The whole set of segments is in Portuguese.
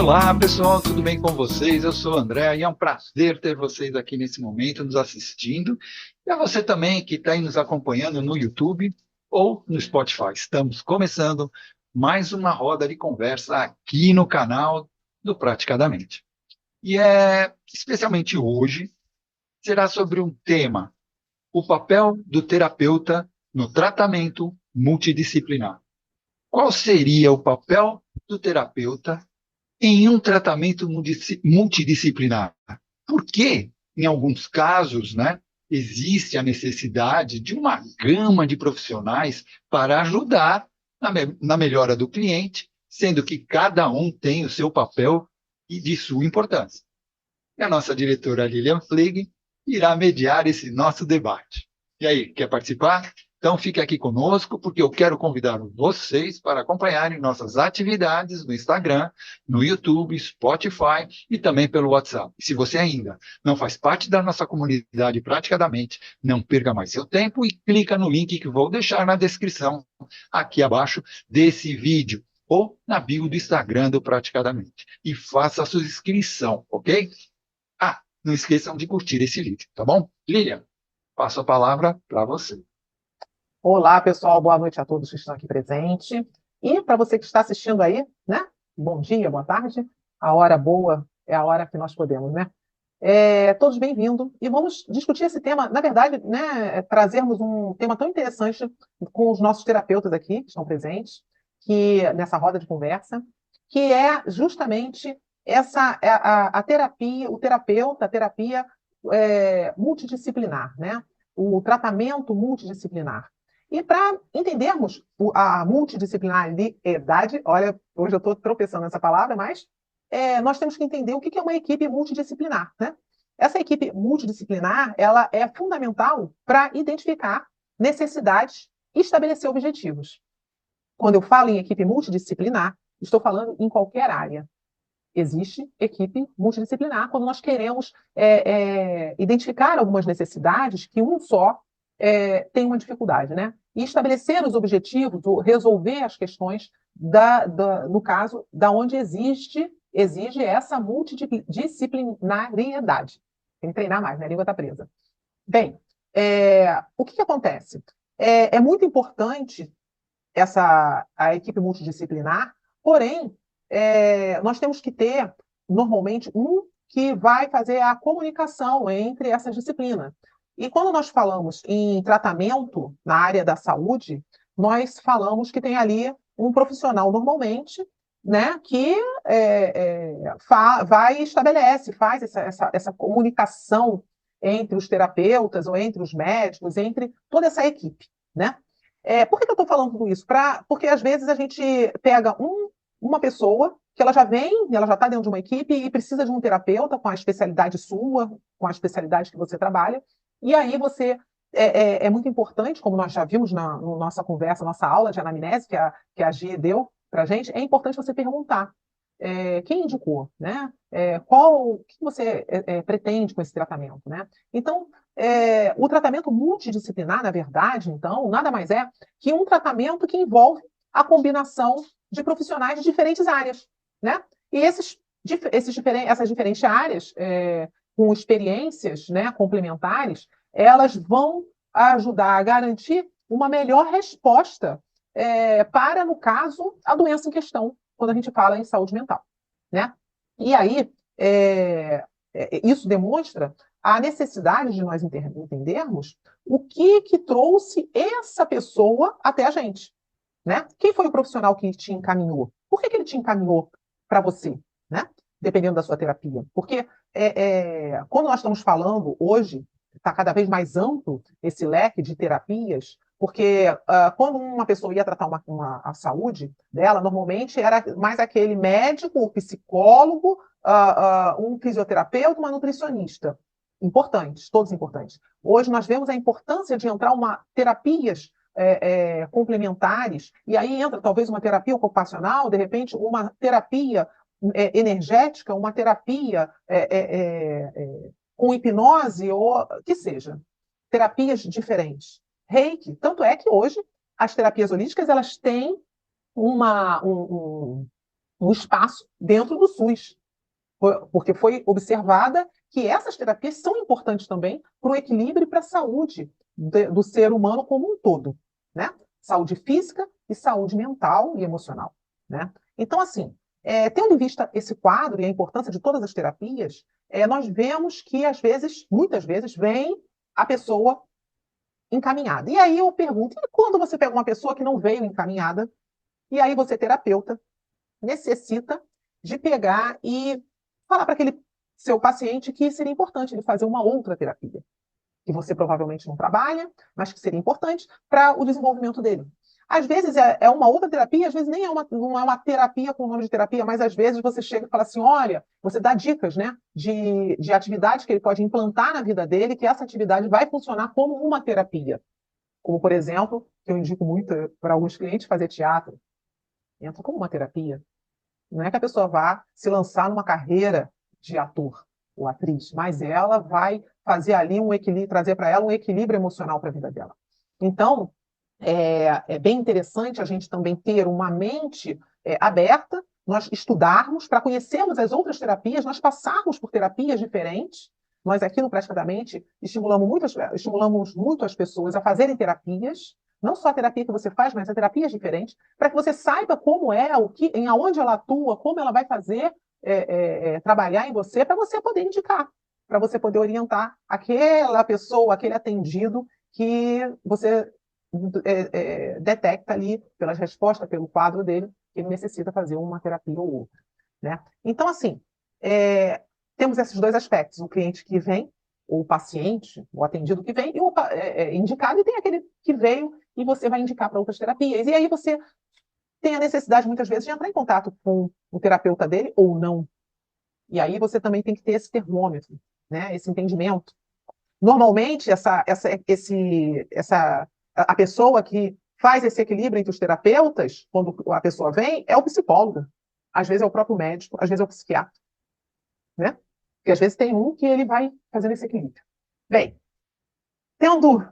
Olá, pessoal, tudo bem com vocês? Eu sou o André e é um prazer ter vocês aqui nesse momento nos assistindo. E a você também que está aí nos acompanhando no YouTube ou no Spotify. Estamos começando mais uma roda de conversa aqui no canal do Praticadamente. Especialmente hoje, será sobre um tema: o papel do terapeuta no tratamento multidisciplinar. Qual seria o papel do terapeuta em um tratamento multidisciplinar? Porque, em alguns casos, né, existe a necessidade de uma gama de profissionais para ajudar na melhora do cliente, sendo que cada um tem o seu papel e de sua importância. E a nossa diretora Lilian Flegg irá mediar esse nosso debate. E aí, quer participar? Então fique aqui conosco, porque eu quero convidar vocês para acompanharem nossas atividades no Instagram, no YouTube, Spotify e também pelo WhatsApp. E se você ainda não faz parte da nossa comunidade Praticadamente, não perca mais seu tempo e clica no link que vou deixar na descrição aqui abaixo desse vídeo ou na bio do Instagram do Praticadamente. E faça a sua inscrição, ok? Ah, não esqueçam de curtir esse vídeo, tá bom? Lilian, passo a palavra para você. Olá, pessoal, boa noite a todos que estão aqui presentes. E para você que está assistindo aí, né? Bom dia, boa tarde. A hora boa é a hora que nós podemos, né? Todos bem-vindos. E vamos discutir esse tema, na verdade, né? Trazermos um tema tão interessante com os nossos terapeutas aqui, que estão presentes, que nessa roda de conversa, que é justamente a terapia, o terapeuta, a terapia multidisciplinar, né? O tratamento multidisciplinar. E para entendermos a multidisciplinaridade, olha, hoje eu estou tropeçando nessa palavra, mas nós temos que entender o que é uma equipe multidisciplinar, né? Essa equipe multidisciplinar, ela é fundamental para identificar necessidades e estabelecer objetivos. Quando eu falo em equipe multidisciplinar, estou falando em qualquer área. Existe equipe multidisciplinar quando nós queremos identificar algumas necessidades que um só tem uma dificuldade, né? E estabelecer os objetivos, resolver as questões no caso, da onde exige essa multidisciplinariedade. Tem que treinar mais, né? A língua está presa. Bem, o que acontece? É muito importante a equipe multidisciplinar, porém, nós temos que ter, normalmente, um que vai fazer a comunicação entre essas disciplinas. E quando nós falamos em tratamento na área da saúde, nós falamos que tem ali um profissional, normalmente, né, que vai e estabelece, faz essa comunicação entre os terapeutas ou entre os médicos, entre toda essa equipe, né? Por que eu estou falando tudo isso? Porque às vezes a gente pega uma pessoa que ela já está dentro de uma equipe e precisa de um terapeuta com a especialidade sua, com a especialidade que você trabalha, e aí é muito importante, como nós já vimos na nossa conversa, nossa aula de anamnese que a Gi deu para a gente, é importante você perguntar quem indicou, né? O que você pretende com esse tratamento, né? Então, o tratamento multidisciplinar, na verdade, então, nada mais é que um tratamento que envolve a combinação de profissionais de diferentes áreas, né? E essas diferentes áreas, com experiências, né, complementares, elas vão ajudar a garantir uma melhor resposta para, no caso, a doença em questão, quando a gente fala em saúde mental, né? E aí, isso demonstra a necessidade de nós entendermos o que trouxe essa pessoa até a gente, né? Quem foi o profissional que te encaminhou? Por que ele te encaminhou para você, né? Dependendo da sua terapia. Porque quando nós estamos falando hoje, está cada vez mais amplo esse leque de terapias, porque quando uma pessoa ia tratar a saúde dela, normalmente era mais aquele médico, o psicólogo, um fisioterapeuta, uma nutricionista. Importantes, todos importantes. Hoje nós vemos a importância de entrar terapias complementares, e aí entra talvez uma terapia ocupacional, de repente uma terapia energética, uma terapia com hipnose, ou que seja, terapias diferentes. Reiki, tanto é que hoje as terapias holísticas elas têm uma, um, um espaço dentro do SUS, porque foi observada que essas terapias são importantes também para o equilíbrio e para a saúde do ser humano como um todo, né? Saúde física e saúde mental e emocional, né? Então, assim, tendo em vista esse quadro e a importância de todas as terapias, nós vemos que, às vezes, muitas vezes, vem a pessoa encaminhada. E aí eu pergunto, e quando você pega uma pessoa que não veio encaminhada, e aí você, terapeuta, necessita de pegar e falar para aquele seu paciente que seria importante ele fazer uma outra terapia, que você provavelmente não trabalha, mas que seria importante para o desenvolvimento dele. Às vezes é uma outra terapia, às vezes nem não é uma terapia com o nome de terapia, mas às vezes você chega e fala assim, olha, você dá dicas, né, de atividades que ele pode implantar na vida dele, que essa atividade vai funcionar como uma terapia. Como, por exemplo, que eu indico muito para alguns clientes fazer teatro. Entra como uma terapia. Não é que a pessoa vá se lançar numa carreira de ator ou atriz, mas ela vai fazer ali um equilíbrio, trazer para ela um equilíbrio emocional para a vida dela. Então, é bem interessante a gente também ter uma mente aberta, nós estudarmos para conhecermos as outras terapias, nós passarmos por terapias diferentes. Nós aqui no Praticamente estimulamos muito as pessoas a fazerem terapias, não só a terapia que você faz, mas a terapias diferentes, para que você saiba como é, em aonde ela atua, como ela vai fazer trabalhar em você, para você poder indicar, para você poder orientar aquela pessoa, aquele atendido que você detecta ali, pelas respostas, pelo quadro dele, que ele necessita fazer uma terapia ou outra. Né? Então, assim, temos esses dois aspectos: o cliente que vem, o paciente, o atendido que vem, e o indicado, e tem aquele que veio e você vai indicar para outras terapias. E aí você tem a necessidade, muitas vezes, de entrar em contato com o terapeuta dele ou não. E aí você também tem que ter esse termômetro, né? Esse entendimento. Normalmente, a pessoa que faz esse equilíbrio entre os terapeutas, quando a pessoa vem, é o psicólogo. Às vezes é o próprio médico, às vezes é o psiquiatra. Né? Porque às vezes tem um que ele vai fazendo esse equilíbrio. Bem,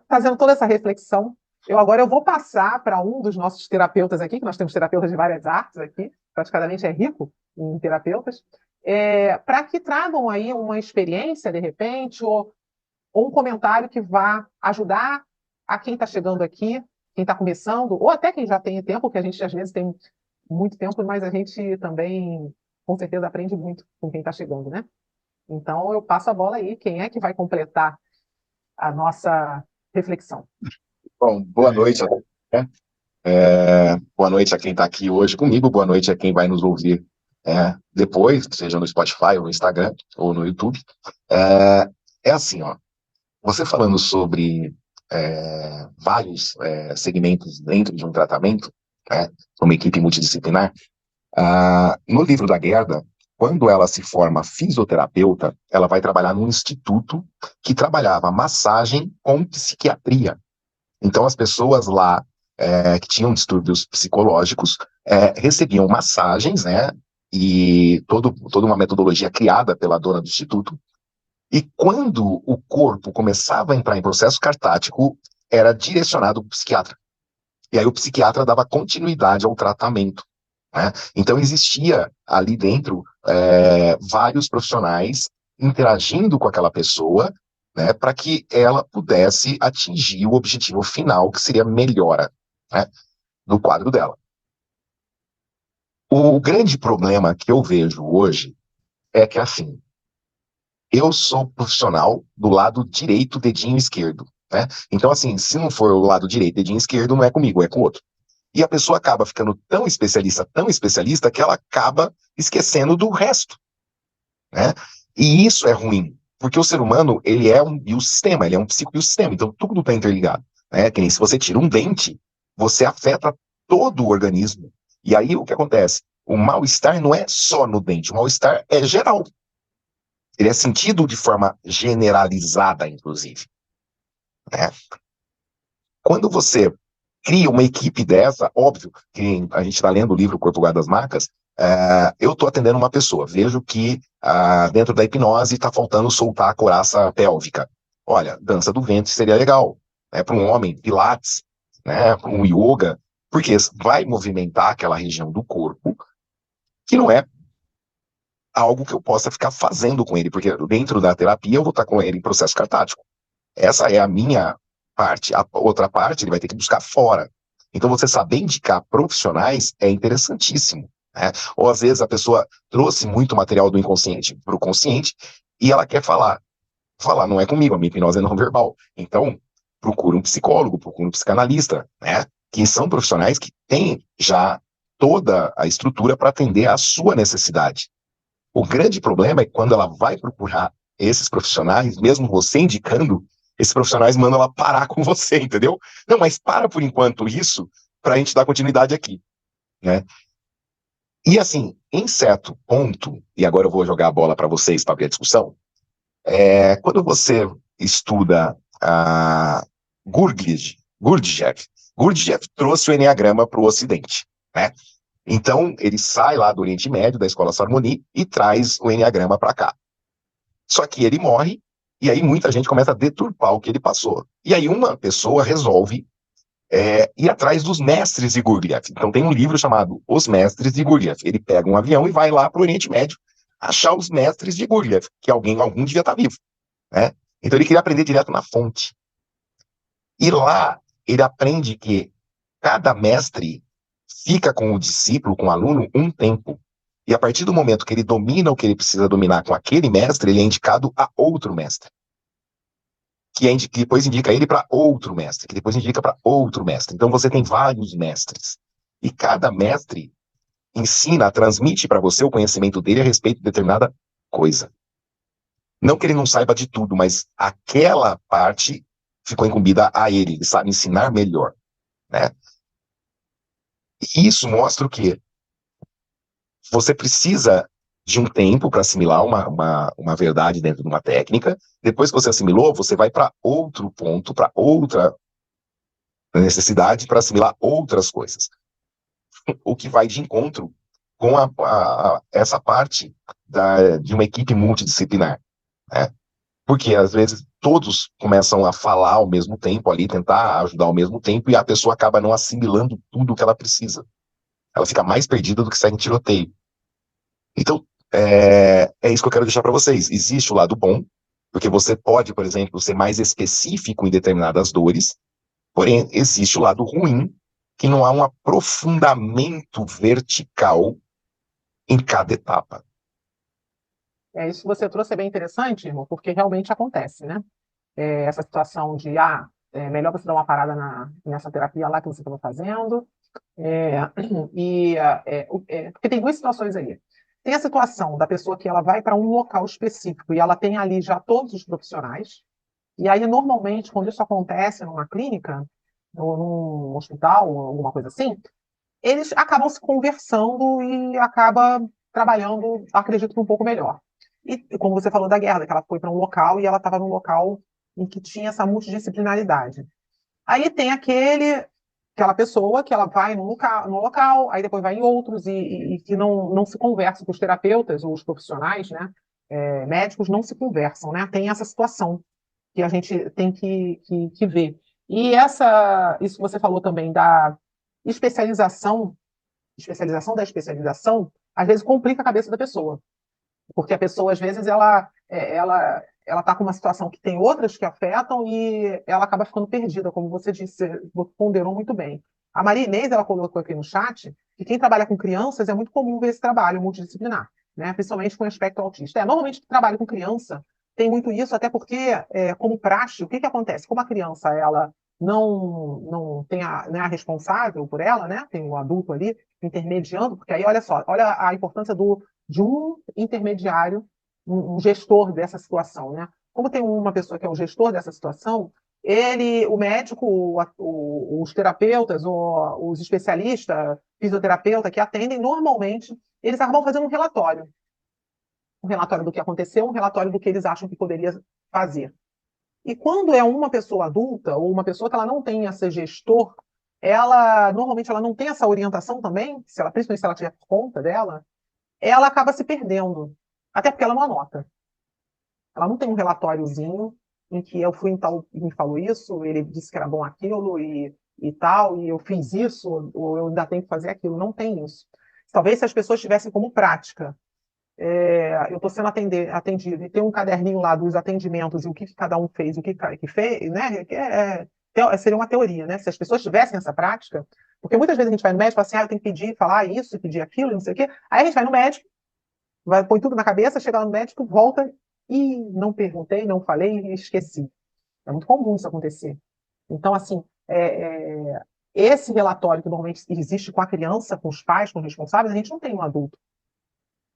fazendo toda essa reflexão, agora eu vou passar para um dos nossos terapeutas aqui, que nós temos terapeutas de várias artes aqui, praticamente é rico em terapeutas, para que tragam aí uma experiência, de repente, ou um comentário que vá ajudar a quem está chegando aqui, quem está começando, ou até quem já tem tempo, porque a gente às vezes tem muito tempo, mas a gente também, com certeza, aprende muito com quem está chegando, né? Então, eu passo a bola aí. Quem é que vai completar a nossa reflexão? Bom, boa noite. Boa noite a quem está aqui hoje comigo, boa noite a quem vai nos ouvir depois, seja no Spotify, ou no Instagram, ou no YouTube. Assim, ó, você falando sobre vários segmentos dentro de um tratamento, uma equipe multidisciplinar, no livro da Gerda, quando ela se forma fisioterapeuta, ela vai trabalhar num instituto que trabalhava massagem com psiquiatria. Então, as pessoas lá que tinham distúrbios psicológicos recebiam massagens, né? E toda uma metodologia criada pela dona do instituto. E quando o corpo começava a entrar em processo catático, era direcionado para o psiquiatra. E aí o psiquiatra dava continuidade ao tratamento. Né? Então, existia ali dentro vários profissionais interagindo com aquela pessoa, né, para que ela pudesse atingir o objetivo final, que seria a melhora, né, do quadro dela. O grande problema que eu vejo hoje é que, assim, eu sou profissional do lado direito, dedinho esquerdo. Né? Então, assim, se não for o lado direito, dedinho esquerdo, não é comigo, é com o outro. E a pessoa acaba ficando tão especialista, que ela acaba esquecendo do resto. Né? E isso é ruim, porque o ser humano, ele é um biosistema, ele é um psicobiosistema, então tudo está interligado. Né? Que nem se você tira um dente, você afeta todo o organismo. E aí o que acontece? O mal-estar não é só no dente, o mal-estar é geral. Ele é sentido de forma generalizada, inclusive. Né? Quando você cria uma equipe dessa, óbvio, que a gente está lendo o livro Corpo Guarda das Marcas, eu estou atendendo uma pessoa, vejo que dentro da hipnose está faltando soltar a coraça pélvica. Olha, dança do ventre seria legal, né, para um homem, pilates, né, para um yoga, porque vai movimentar aquela região do corpo que não é algo que eu possa ficar fazendo com ele, porque dentro da terapia eu vou estar com ele em processo catártico. Essa é a minha parte. A outra parte ele vai ter que buscar fora. Então você saber indicar profissionais é interessantíssimo, né? Ou às vezes a pessoa trouxe muito material do inconsciente para o consciente e ela quer falar. Falar não é comigo, a minha hipnose é não verbal. Então, procura um psicólogo, procura um psicanalista, né? Que são profissionais que têm já toda a estrutura para atender à sua necessidade. O grande problema é que quando ela vai procurar esses profissionais, mesmo você indicando, esses profissionais mandam ela parar com você, entendeu? Não, mas para por enquanto isso, para a gente dar continuidade aqui, né? E assim, em certo ponto, e agora eu vou jogar a bola para vocês para abrir a discussão, quando você estuda a Gurdjieff trouxe o Enneagrama para o Ocidente, né? Então, ele sai lá do Oriente Médio, da Escola Sarmoni, e traz o Enneagrama para cá. Só que ele morre, e aí muita gente começa a deturpar o que ele passou. E aí uma pessoa resolve ir atrás dos mestres de Gurdjieff. Então tem um livro chamado Os Mestres de Gurdjieff. Ele pega um avião e vai lá para o Oriente Médio achar os mestres de Gurdjieff, que algum devia estar vivo, né? Então ele queria aprender direto na fonte. E lá ele aprende que cada mestre fica com o discípulo, com o aluno, um tempo. E a partir do momento que ele domina o que ele precisa dominar com aquele mestre, ele é indicado a outro mestre. Que depois indica ele para outro mestre, que depois indica para outro mestre. Então você tem vários mestres. E cada mestre ensina, transmite para você o conhecimento dele a respeito de determinada coisa. Não que ele não saiba de tudo, mas aquela parte ficou incumbida a ele. Ele sabe ensinar melhor, né? E isso mostra o quê? Você precisa de um tempo para assimilar uma verdade dentro de uma técnica. Depois que você assimilou, você vai para outro ponto, para outra necessidade, para assimilar outras coisas. O que vai de encontro com essa parte de uma equipe multidisciplinar, né? Porque às vezes todos começam a falar ao mesmo tempo ali, tentar ajudar ao mesmo tempo, e a pessoa acaba não assimilando tudo o que ela precisa. Ela fica mais perdida do que segue em tiroteio. Então, é isso que eu quero deixar para vocês. Existe o lado bom, porque você pode, por exemplo, ser mais específico em determinadas dores, porém, existe o lado ruim, que não há um aprofundamento vertical em cada etapa. Isso que você trouxe é bem interessante, irmão, porque realmente acontece, né? Essa situação de, melhor você dar uma parada nessa terapia lá que você estava fazendo, porque tem duas situações aí. Tem a situação da pessoa que ela vai para um local específico e ela tem ali já todos os profissionais, e aí, normalmente, quando isso acontece numa clínica, ou num hospital, ou alguma coisa assim, eles acabam se conversando e acaba trabalhando, acredito que um pouco melhor. E como você falou da Guerra, que ela foi para um local e ela estava num local em que tinha essa multidisciplinaridade. Aí tem aquela pessoa que ela vai no local, aí depois vai em outros e que não se conversa com os terapeutas ou os profissionais, né? Médicos não se conversam, né? Tem essa situação que a gente tem que ver. E isso que você falou também da especialização, especialização da especialização, às vezes complica a cabeça da pessoa, porque a pessoa, às vezes, ela está com uma situação que tem outras que afetam e ela acaba ficando perdida, como você disse, ponderou muito bem. A Maria Inês, ela colocou aqui no chat que quem trabalha com crianças é muito comum ver esse trabalho multidisciplinar, né? Principalmente com o aspecto autista. Normalmente, quem trabalha com criança tem muito isso, até porque, como praxe, o que acontece? Como a criança ela não tem não é a responsável por ela, né? Tem o adulto ali intermediando, porque aí, olha só, olha a importância de um intermediário, um gestor dessa situação, né? Como tem uma pessoa que é o gestor dessa situação, o médico, os terapeutas, os especialistas, fisioterapeuta que atendem, normalmente, eles acabam fazendo um relatório do que aconteceu, um relatório do que eles acham que poderia fazer. E quando é uma pessoa adulta, ou uma pessoa que ela não tem esse gestor, normalmente ela não tem essa orientação também, principalmente se ela tiver por conta dela, ela acaba se perdendo, até porque ela não anota. Ela não tem um relatóriozinho em que eu fui em tal, me falou isso, ele disse que era bom aquilo e tal, e eu fiz isso, ou eu ainda tenho que fazer aquilo. Não tem isso. Talvez se as pessoas tivessem como prática, eu estou sendo atendido e tem um caderninho lá dos atendimentos e o que cada um fez, o que fez, né? Seria uma teoria, né? Se as pessoas tivessem essa prática, porque muitas vezes a gente vai no médico e fala assim, eu tenho que pedir, falar isso, pedir aquilo, não sei o quê. Aí a gente vai no médico, põe tudo na cabeça, chega lá no médico, volta e não perguntei, não falei e esqueci. É muito comum isso acontecer. Então, assim, esse relatório que normalmente existe com a criança, com os pais, com os responsáveis, a gente não tem no adulto.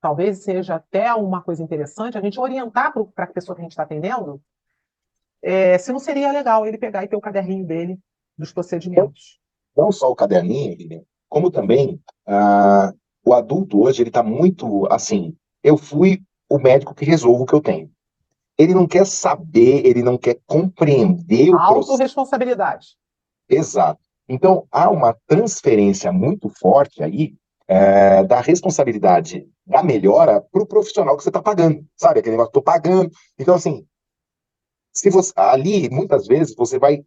Talvez seja até uma coisa interessante a gente orientar para a pessoa que a gente está atendendo, se não seria legal ele pegar e ter o caderninho dele dos procedimentos. Não só o caderninho, Lilian, como também o adulto hoje, ele está muito assim, eu fui o médico que resolvo o que eu tenho. Ele não quer saber, ele não quer compreender o processo. Autorresponsabilidade. Exato. Então, há uma transferência muito forte aí da responsabilidade da melhora para o profissional que você está pagando. Sabe, aquele negócio, estou pagando. Então, assim, se você, ali, muitas vezes, você vai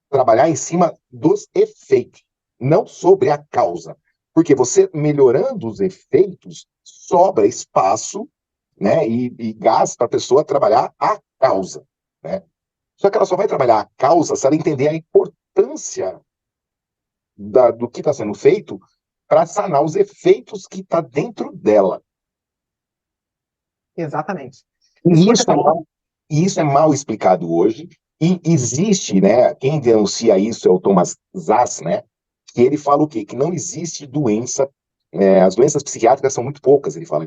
trabalhar em cima dos efeitos, não sobre a causa. Porque você melhorando os efeitos, sobra espaço, né, e gás para a pessoa trabalhar a causa, né? Só que ela só vai trabalhar a causa se ela entender a importância do que está sendo feito para sanar os efeitos que está dentro dela. Exatamente. E isso é mal explicado hoje. E existe, né? Quem denuncia isso é o Thomas Szasz, né? Que ele fala o quê? Que não existe doença. As doenças psiquiátricas são muito poucas, ele fala,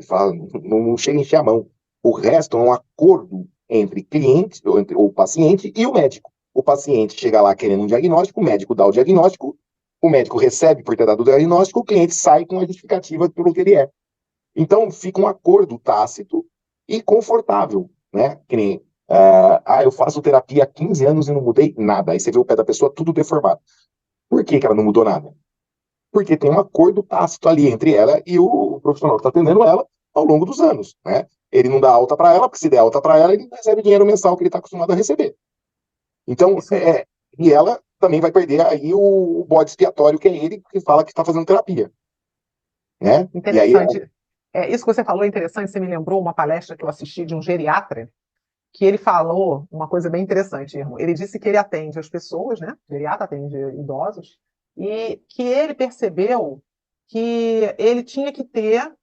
não chega a encher a mão. O resto é um acordo entre cliente, ou entre o paciente e o médico. O paciente chega lá querendo um diagnóstico, o médico dá o diagnóstico, o médico recebe por ter dado o diagnóstico, o cliente sai com a justificativa pelo que ele é. Então, fica um acordo tácito e confortável, né? Que nem, eu faço terapia há 15 anos e não mudei nada. Aí você vê o pé da pessoa tudo deformado. Por que ela não mudou nada? Porque tem um acordo tácito ali entre ela e o profissional que está atendendo ela ao longo dos anos, né? Ele não dá alta para ela, porque se der alta para ela, ele não recebe o dinheiro mensal que ele está acostumado a receber. Então, e ela também vai perder aí o bode expiatório, que é ele que fala que está fazendo terapia, né? Interessante. Isso que você falou é interessante, você me lembrou uma palestra que eu assisti de um geriatra, que ele falou uma coisa bem interessante, irmão. Ele disse que ele atende as pessoas, né? O geriatra atende idosos, e que ele percebeu que ele tinha que ter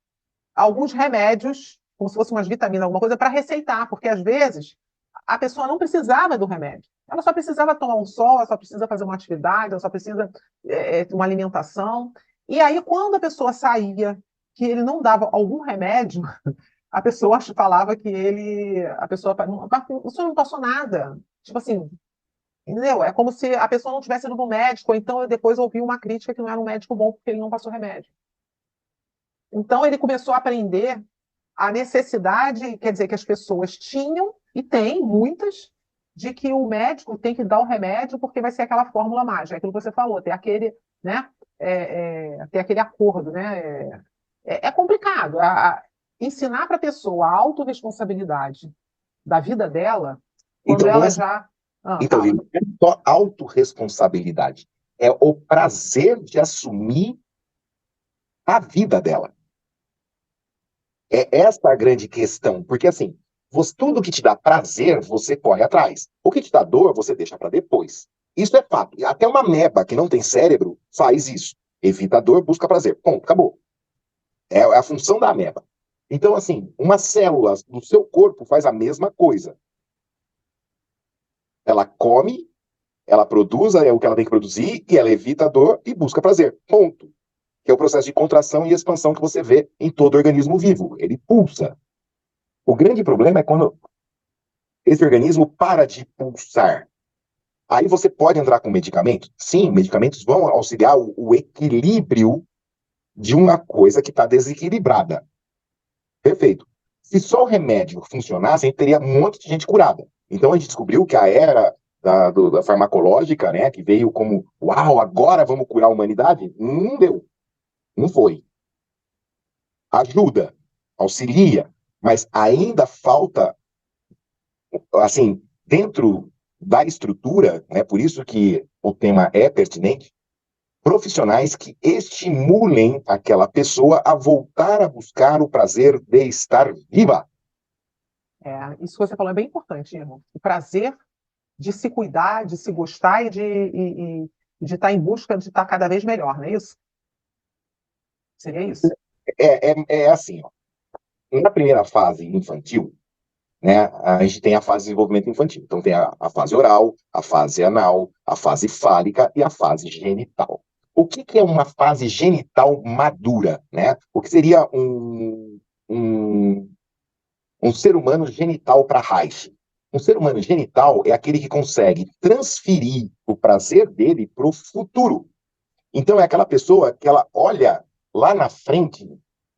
alguns remédios, como se fossem umas vitaminas, alguma coisa, para receitar, porque às vezes a pessoa não precisava do remédio. Ela só precisava tomar um sol, ela só precisa fazer uma atividade, ela só precisa uma alimentação. E aí, quando a pessoa saía, que ele não dava algum remédio, a pessoa falava que a pessoa, o senhor não passou nada. Tipo assim, entendeu? É como se a pessoa não tivesse ido no médico, ou então eu depois ouvi uma crítica que não era um médico bom porque ele não passou remédio. Então ele começou a aprender a necessidade, quer dizer, que as pessoas tinham, e têm muitas, de que o médico tem que dar o remédio porque vai ser aquela fórmula mágica, aquilo que você falou, ter aquele, né, ter aquele acordo, né? É complicado. Ensinar para a pessoa a autorresponsabilidade da vida dela, quando então, ela já... Então, não é só autorresponsabilidade, é o prazer de assumir a vida dela. É essa a grande questão, porque assim, tudo que te dá prazer, você corre atrás. O que te dá dor, você deixa para depois. Isso é fato. Até uma ameba que não tem cérebro faz isso. Evita dor, busca prazer. Ponto, acabou. É a função da ameba. Então, assim, uma célula do seu corpo faz a mesma coisa. Ela come, ela produz o que ela tem que produzir e ela evita a dor e busca prazer. Ponto. Que é o processo de contração e expansão que você vê em todo organismo vivo. Ele pulsa. O grande problema é quando esse organismo para de pulsar. Aí você pode entrar com medicamento? Sim, medicamentos vão auxiliar o equilíbrio de uma coisa que está desequilibrada. Perfeito. Se só o remédio funcionasse, a gente teria um monte de gente curada. Então a gente descobriu que a era da farmacológica, né, que veio como, uau, agora vamos curar a humanidade, não deu. Não foi. Ajuda, auxilia, mas ainda falta, assim, dentro da estrutura, né, por isso que o tema é pertinente, profissionais que estimulem aquela pessoa a voltar a buscar o prazer de estar viva. Isso que você falou é bem importante, irmão. O prazer de se cuidar, de se gostar e de estar em busca de estar cada vez melhor, não é isso? Seria isso? É assim, ó. Na primeira fase infantil, né, a gente tem a fase de desenvolvimento infantil. Então tem a fase oral, a fase anal, a fase fálica e a fase genital. O que é uma fase genital madura, né? O que seria um ser humano genital para Reich? Um ser humano genital é aquele que consegue transferir o prazer dele para o futuro. Então é aquela pessoa que ela olha lá na frente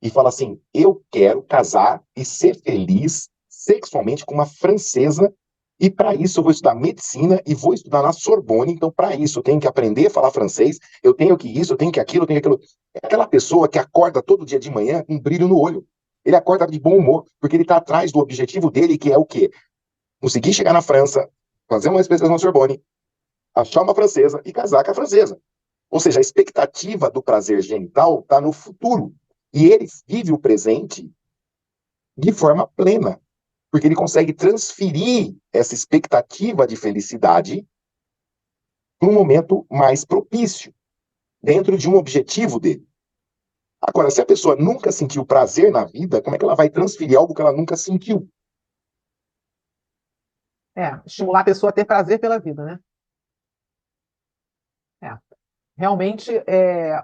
e fala assim: eu quero casar e ser feliz sexualmente com uma francesa, e para isso eu vou estudar medicina e vou estudar na Sorbonne. Então, para isso, eu tenho que aprender a falar francês, eu tenho que isso, eu tenho que aquilo, eu tenho que aquilo. É aquela pessoa que acorda todo dia de manhã com um brilho no olho. Ele acorda de bom humor, porque ele está atrás do objetivo dele, que é o quê? Conseguir chegar na França, fazer uma especialização na Sorbonne, achar uma francesa e casar com a francesa. Ou seja, a expectativa do prazer genital está no futuro. E ele vive o presente de forma plena, porque ele consegue transferir essa expectativa de felicidade para um momento mais propício, dentro de um objetivo dele. Agora, se a pessoa nunca sentiu prazer na vida, como é que ela vai transferir algo que ela nunca sentiu? Estimular a pessoa a ter prazer pela vida, né? Realmente,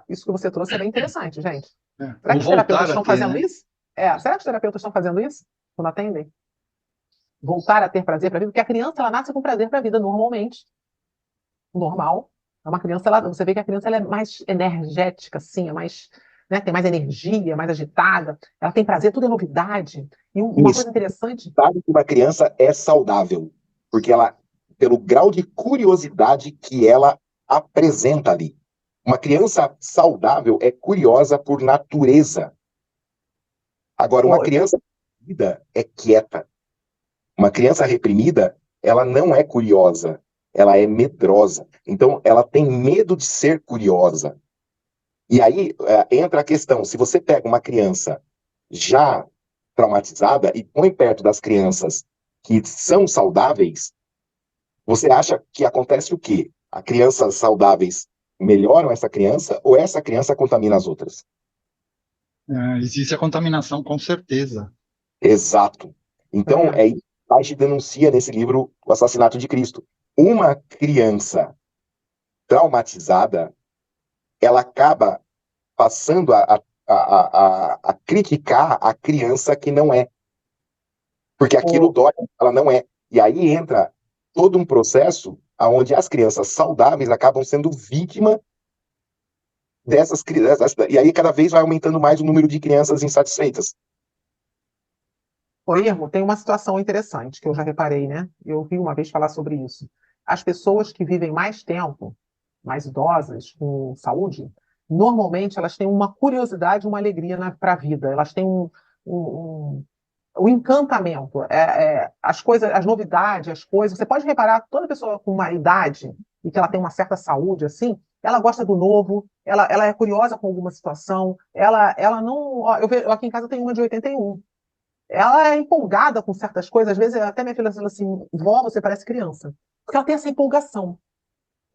isso que você trouxe é bem interessante, gente. Será que os terapeutas estão fazendo isso? Será que os terapeutas estão fazendo isso quando atendem? Voltar a ter prazer para a vida? Porque a criança, ela nasce com prazer para a vida, normalmente. Normal. É uma criança, você vê que a criança ela é mais energética, assim, né, tem mais energia, mais agitada. Ela tem prazer, tudo é novidade. E uma coisa interessante... Sabe que uma criança é saudável, porque ela, pelo grau de curiosidade que ela apresenta ali. Uma criança saudável é curiosa por natureza. Agora, uma criança reprimida é quieta. Uma criança reprimida, ela não é curiosa, ela é medrosa. Então, ela tem medo de ser curiosa. E aí entra a questão, se você pega uma criança já traumatizada e põe perto das crianças que são saudáveis, você acha que acontece o quê? As crianças saudáveis melhoram essa criança ou essa criança contamina as outras? Existe a contaminação, com certeza. Exato. Então, é isso que a gente denuncia nesse livro, O Assassinato de Cristo. Uma criança traumatizada, ela acaba passando a criticar a criança que não é. Porque aquilo dói, ela não é. E aí entra todo um processo onde as crianças saudáveis acabam sendo vítima dessas crianças. E aí cada vez vai aumentando mais o número de crianças insatisfeitas. Irmo, tem uma situação interessante que eu já reparei, né? Eu ouvi uma vez falar sobre isso. As pessoas que vivem mais tempo, mais idosas, com saúde, normalmente elas têm uma curiosidade, uma alegria para a vida. Elas têm o encantamento, as coisas, as novidades, as coisas. Você pode reparar, toda pessoa com uma idade e que ela tem uma certa saúde, assim, ela gosta do novo, ela é curiosa com alguma situação, ela não... Ó, eu aqui em casa tem uma de 81. Ela é empolgada com certas coisas, às vezes até minha filha fala assim, vó, você parece criança. Porque ela tem essa empolgação.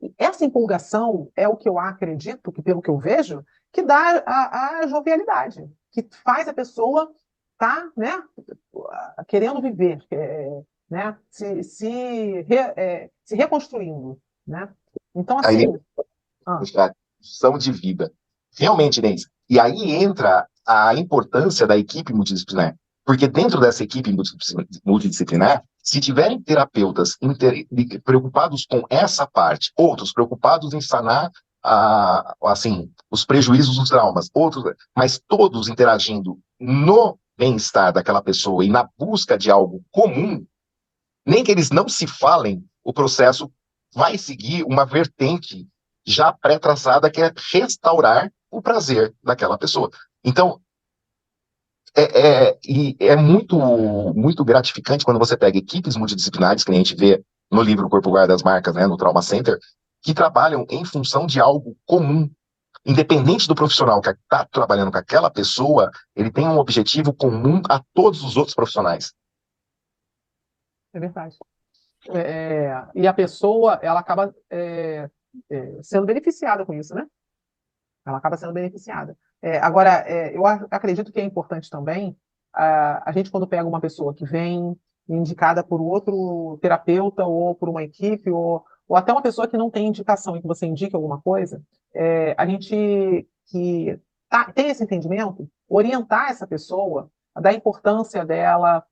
E essa empolgação é o que eu acredito, que pelo que eu vejo, que dá a jovialidade, que faz a pessoa estar, né, querendo viver, né, se reconstruindo. Né? Então, assim... A construção de vida. Realmente, Inês. E aí entra a importância da equipe multidisciplinar. Porque dentro dessa equipe multidisciplinar, se tiverem terapeutas preocupados com essa parte, outros preocupados em sanar assim, os prejuízos dos traumas, outros, mas todos interagindo no bem-estar daquela pessoa e na busca de algo comum, nem que eles não se falem, o processo vai seguir uma vertente já pré-traçada, que é restaurar o prazer daquela pessoa. Então, é muito, muito gratificante quando você pega equipes multidisciplinares, que a gente vê no livro Corpo Guarda das Marcas, né, no Trauma Center, que trabalham em função de algo comum, independente do profissional que está trabalhando com aquela pessoa, ele tem um objetivo comum a todos os outros profissionais. É verdade. E a pessoa, ela acaba sendo beneficiada com isso, né? Ela acaba sendo beneficiada. Agora, eu acredito que é importante também a gente, quando pega uma pessoa que vem indicada por outro terapeuta ou por uma equipe, ou até uma pessoa que não tem indicação e que você indica alguma coisa, a gente que tem esse entendimento, orientar essa pessoa, dar importância dela,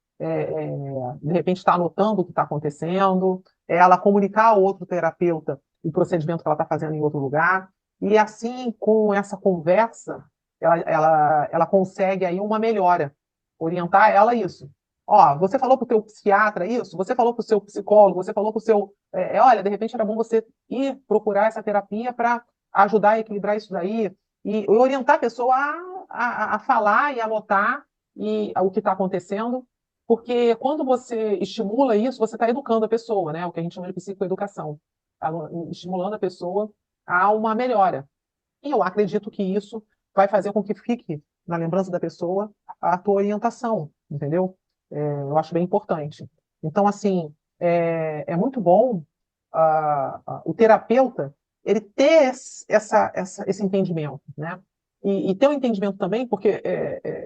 de repente estar anotando o que está acontecendo, ela comunicar ao outro terapeuta o procedimento que ela está fazendo em outro lugar, e assim, com essa conversa, ela consegue aí uma melhora, orientar ela isso. Ó, você falou para o teu psiquiatra isso, você falou para o seu psicólogo, você falou para o seu... olha, de repente era bom você ir procurar essa terapia para ajudar a equilibrar isso daí, e orientar a pessoa a falar e anotar o que está acontecendo, porque quando você estimula isso, você está educando a pessoa, né? O que a gente chama de psicoeducação, estimulando a pessoa a uma melhora. E eu acredito que isso vai fazer com que fique na lembrança da pessoa a tua orientação, entendeu? Eu acho bem importante. Então, assim, é muito bom o terapeuta ele ter esse entendimento, né? E ter um entendimento também, porque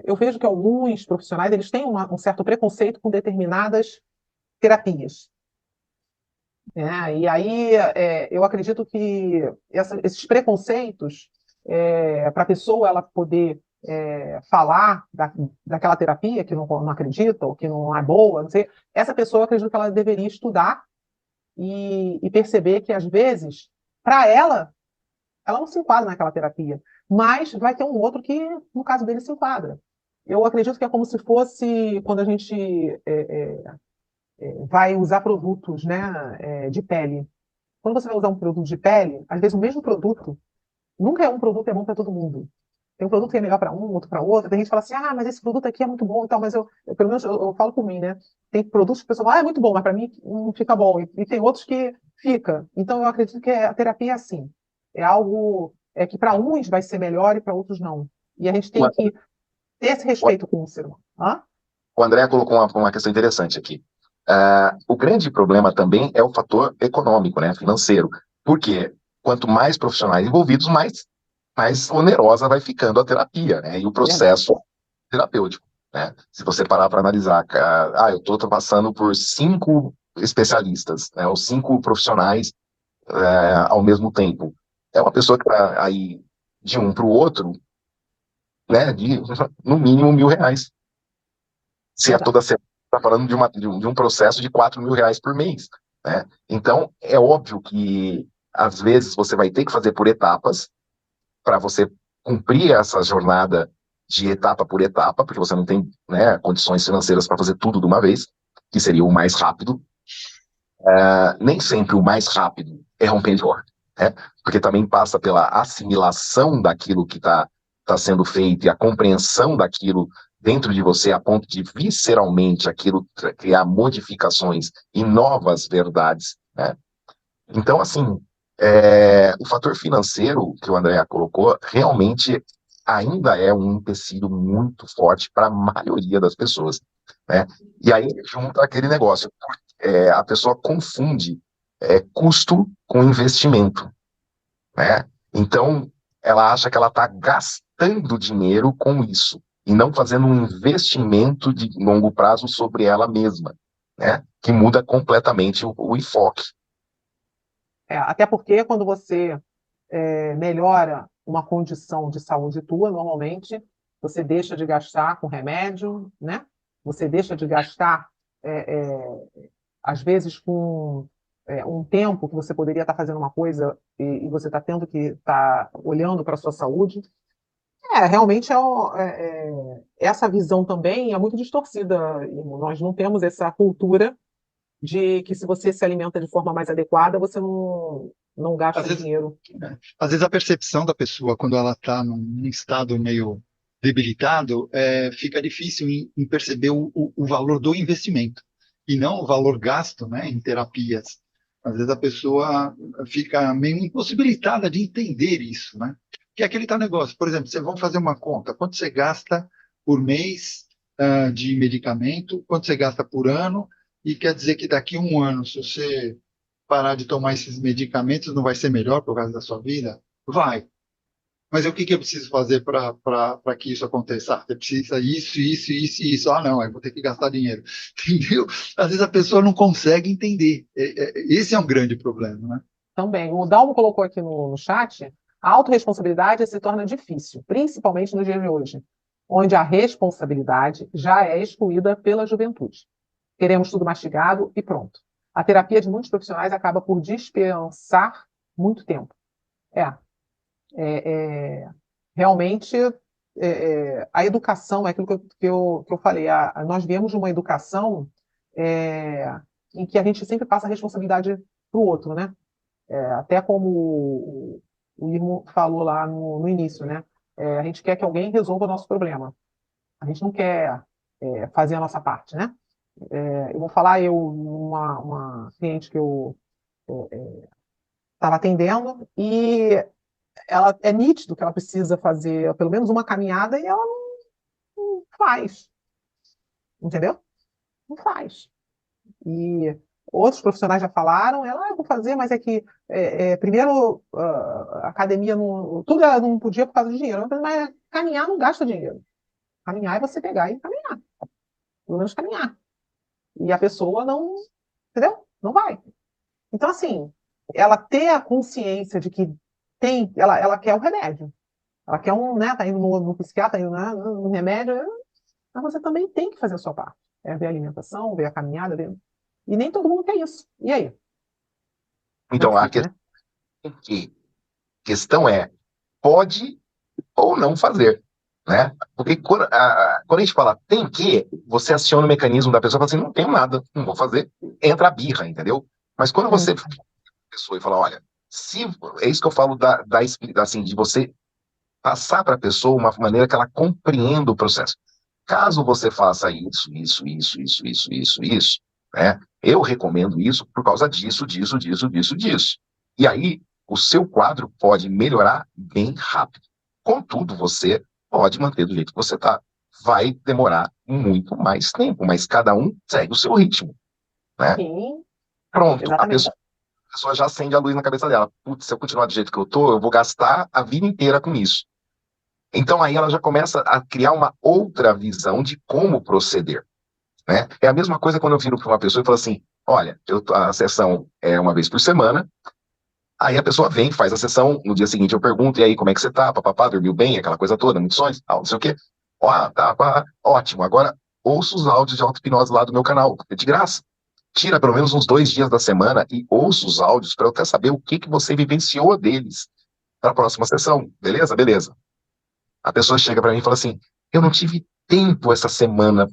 eu vejo que alguns profissionais eles têm um certo preconceito com determinadas terapias. E aí eu acredito que esses preconceitos, para a pessoa ela poder falar daquela terapia que não acredita, ou que não é boa, não sei, essa pessoa eu acredito que ela deveria estudar e perceber que, às vezes, para ela não se enquadra naquela terapia, mas vai ter um outro que, no caso dele, se enquadra. Eu acredito que é como se fosse quando a gente vai usar produtos, né, de pele. Quando você vai usar um produto de pele, às vezes o mesmo produto, nunca um produto é bom para todo mundo. Tem um produto que é melhor para um, outro para outro. Tem gente que fala assim, mas esse produto aqui é muito bom e tal, mas pelo menos eu falo por mim, né? Tem produtos que o pessoal fala, é muito bom, mas para mim não fica bom. E tem outros que fica. Então eu acredito que a terapia é assim. É algo que para uns vai ser melhor e para outros não. E a gente tem que ter esse respeito com o ser humano. O André colocou uma questão interessante aqui. O grande problema também é o fator econômico, né, financeiro. Porque quanto mais profissionais envolvidos, mais onerosa vai ficando a terapia, né, e o processo terapêutico. Né? Se você parar para analisar, eu estou passando por 5 especialistas, né, ou 5 profissionais ao mesmo tempo. É uma pessoa que está aí de um para o outro, né, no mínimo R$ 1.000. Se toda semana está falando de um processo de R$ 4.000 por mês. Né? Então, é óbvio que, às vezes, você vai ter que fazer por etapas para você cumprir essa jornada de etapa por etapa, porque você não tem, né, condições financeiras para fazer tudo de uma vez, que seria o mais rápido. Nem sempre o mais rápido é um melhor, né? Porque também passa pela assimilação daquilo que está sendo feito e a compreensão daquilo dentro de você a ponto de visceralmente aquilo criar modificações e novas verdades, né? Então, assim, o fator financeiro que o André colocou realmente ainda é um empecilho muito forte para a maioria das pessoas, né? E aí junta aquele negócio, a pessoa confunde custo com investimento, né? Então, ela acha que ela está gastando dinheiro com isso e não fazendo um investimento de longo prazo sobre ela mesma, né? Que muda completamente o enfoque. Até porque quando você melhora uma condição de saúde tua, normalmente você deixa de gastar com remédio, né? Você deixa de gastar, às vezes, com um tempo que você poderia estar fazendo uma coisa e você está tendo que estar olhando para a sua saúde. Realmente essa visão também é muito distorcida. Nós não temos essa cultura de que se você se alimenta de forma mais adequada, você não gasta dinheiro. Às vezes a percepção da pessoa, quando ela está num estado meio debilitado, fica difícil em perceber o valor do investimento e não o valor gasto, né, em terapias. Às vezes a pessoa fica meio impossibilitada de entender isso, né? Que é aquele tal negócio. Por exemplo, vocês vão fazer uma conta. Quanto você gasta por mês de medicamento? Quanto você gasta por ano? E quer dizer que daqui a um ano, se você parar de tomar esses medicamentos, não vai ser melhor por causa da sua vida? Vai. Mas o que que eu preciso fazer para que isso aconteça? Ah, você precisa isso, isso, isso e isso. Ah, não, eu vou ter que gastar dinheiro. Entendeu? Às vezes a pessoa não consegue entender. Esse é um grande problema, né? Também. O Dalmo colocou aqui no chat, a autorresponsabilidade se torna difícil, principalmente nos dias de hoje, onde a responsabilidade já é excluída pela juventude. Queremos tudo mastigado e pronto. A terapia de muitos profissionais acaba por dispensar muito tempo. É, realmente, a educação, é aquilo que eu falei, nós viemos de uma educação em que a gente sempre passa a responsabilidade para o outro, né? Até como o Irmo falou lá no início, né? A gente quer que alguém resolva o nosso problema. A gente não quer fazer a nossa parte, né? Eu vou falar, uma cliente que eu estava atendendo e ela é nítido que ela precisa fazer pelo menos uma caminhada e ela não faz, entendeu? Não faz. E outros profissionais já falaram, ela, eu vou fazer, mas é que primeiro a academia não, tudo ela não podia por causa do dinheiro, mas caminhar não gasta dinheiro. Caminhar é você pegar e caminhar, pelo menos caminhar. E a pessoa não, entendeu? Não vai. Então, assim, ela ter a consciência de que ela quer o remédio. Ela quer né, tá indo no psiquiatra, tá indo no remédio, mas você também tem que fazer a sua parte. Ver a alimentação, ver a caminhada, e nem todo mundo quer isso. E aí? Então, a Fica, né? questão é, pode ou não fazer, né? Porque quando a gente fala tem que, você aciona o mecanismo da pessoa e fala assim, não tenho nada, não vou fazer, entra a birra, entendeu? Mas quando você pessoa e fala, olha, se é isso que eu falo assim, de você passar para a pessoa uma maneira que ela compreenda o processo. Caso você faça isso, né? Eu recomendo isso por causa disso. E aí, o seu quadro pode melhorar bem rápido. Contudo, você pode manter do jeito que você está. Vai demorar muito mais tempo, mas cada um segue o seu ritmo, né? Sim, Pronto, exatamente. a pessoa já acende a luz na cabeça dela. Putz, se eu continuar do jeito que eu tô, eu vou gastar a vida inteira com isso. Então aí ela já começa a criar uma outra visão de como proceder, né? É a mesma coisa quando eu viro para uma pessoa e falo assim, olha, a sessão é uma vez por semana, aí a pessoa vem, faz a sessão, no dia seguinte eu pergunto, e aí, como é que você tá? Papapá, dormiu bem? Aquela coisa toda, muitos sonhos, não sei o quê. Ó, tá, ótimo, agora ouça os áudios de auto-hipnose lá do meu canal, é de graça. Tira pelo menos uns 2 dias da semana e ouça os áudios para eu até saber o que que você vivenciou deles para a próxima sessão. Beleza? Beleza. A pessoa chega para mim e fala assim: eu não tive tempo essa semana.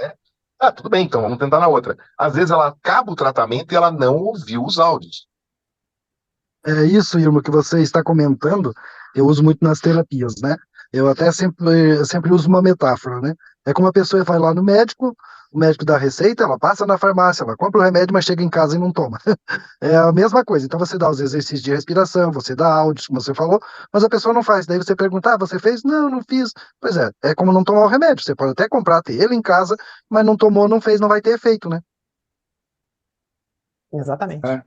Né? Ah, tudo bem, então vamos tentar na outra. Às vezes ela acaba o tratamento e ela não ouviu os áudios. É isso, Irma, que você está comentando, eu uso muito nas terapias, né? Eu até sempre uso uma metáfora, né? É como a pessoa vai lá no médico, o médico dá a receita, ela passa na farmácia, ela compra o remédio, mas chega em casa e não toma. É a mesma coisa. Então você dá os exercícios de respiração, você dá áudios, como você falou, mas a pessoa não faz. Daí você pergunta, você fez? Não, não fiz. Pois é como não tomar o remédio. Você pode até comprar, ter ele em casa, mas não tomou, não fez, não vai ter efeito, né? Exatamente. É.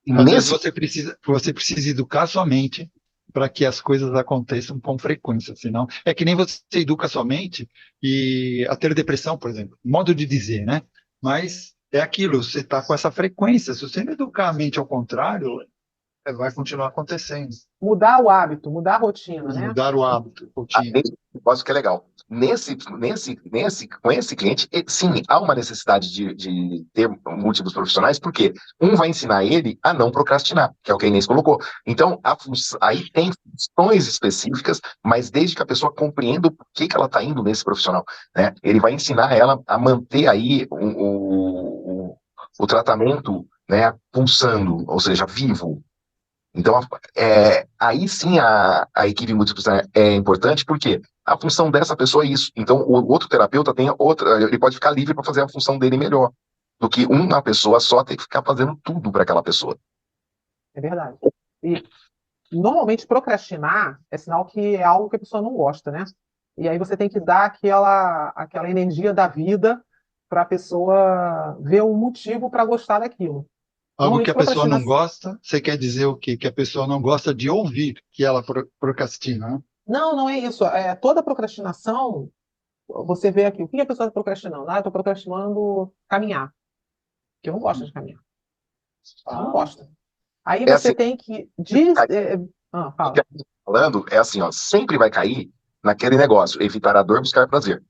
E Às vezes nesse, você precisa educar sua mente para que as coisas aconteçam com frequência, senão é que nem você educa sua mente e a ter depressão, por exemplo, modo de dizer, né? Mas é aquilo, você está com essa frequência. Se você não educar a mente ao contrário, vai continuar acontecendo. Mudar o hábito, mudar a rotina, né? Mudar o hábito, rotina. esse negócio que é legal. Com esse cliente, sim, há uma necessidade de ter múltiplos profissionais, porque um vai ensinar ele a não procrastinar, que é o que a Inês colocou. Então, aí tem funções específicas, mas desde que a pessoa compreenda o porquê que ela está indo nesse profissional, né? Ele vai ensinar ela a manter aí o tratamento, né, pulsando, ou seja, vivo. Então, aí sim a equipe multidisciplinar é importante, porque a função dessa pessoa é isso. Então, o outro terapeuta tem outra, ele pode ficar livre para fazer a função dele melhor, do que uma pessoa só ter que ficar fazendo tudo para aquela pessoa. É verdade. E normalmente procrastinar é sinal que é algo que a pessoa não gosta, né? E aí você tem que dar aquela energia da vida para a pessoa ver um motivo para gostar daquilo. Algo que Normalmente a pessoa não procrastinação. gosta, você quer dizer o quê? Que a pessoa não gosta de ouvir que ela procrastina, né? Não, não é isso. Toda procrastinação, você vê aqui, o que a pessoa está procrastinando? Ah, eu estou procrastinando caminhar, porque eu não gosto de caminhar. Ela não Ah, gosta. Aí É você assim, tem que. o que Fala. a gente tá falando é assim, ó, sempre vai cair naquele negócio, evitar a dor, buscar prazer.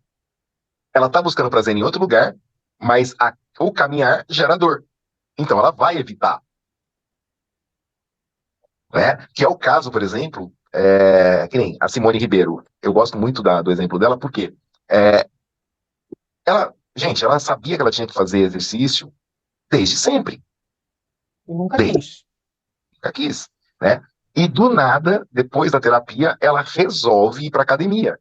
Ela tá buscando prazer em outro lugar, mas o caminhar gera dor. Então ela vai evitar, né? Que é o caso, por exemplo, que nem a Simone Ribeiro. Eu gosto muito do exemplo dela, porque é, ela sabia que ela tinha que fazer exercício desde sempre, Eu nunca desde quis. que quis, né? E do nada, depois da terapia, ela resolve ir para academia.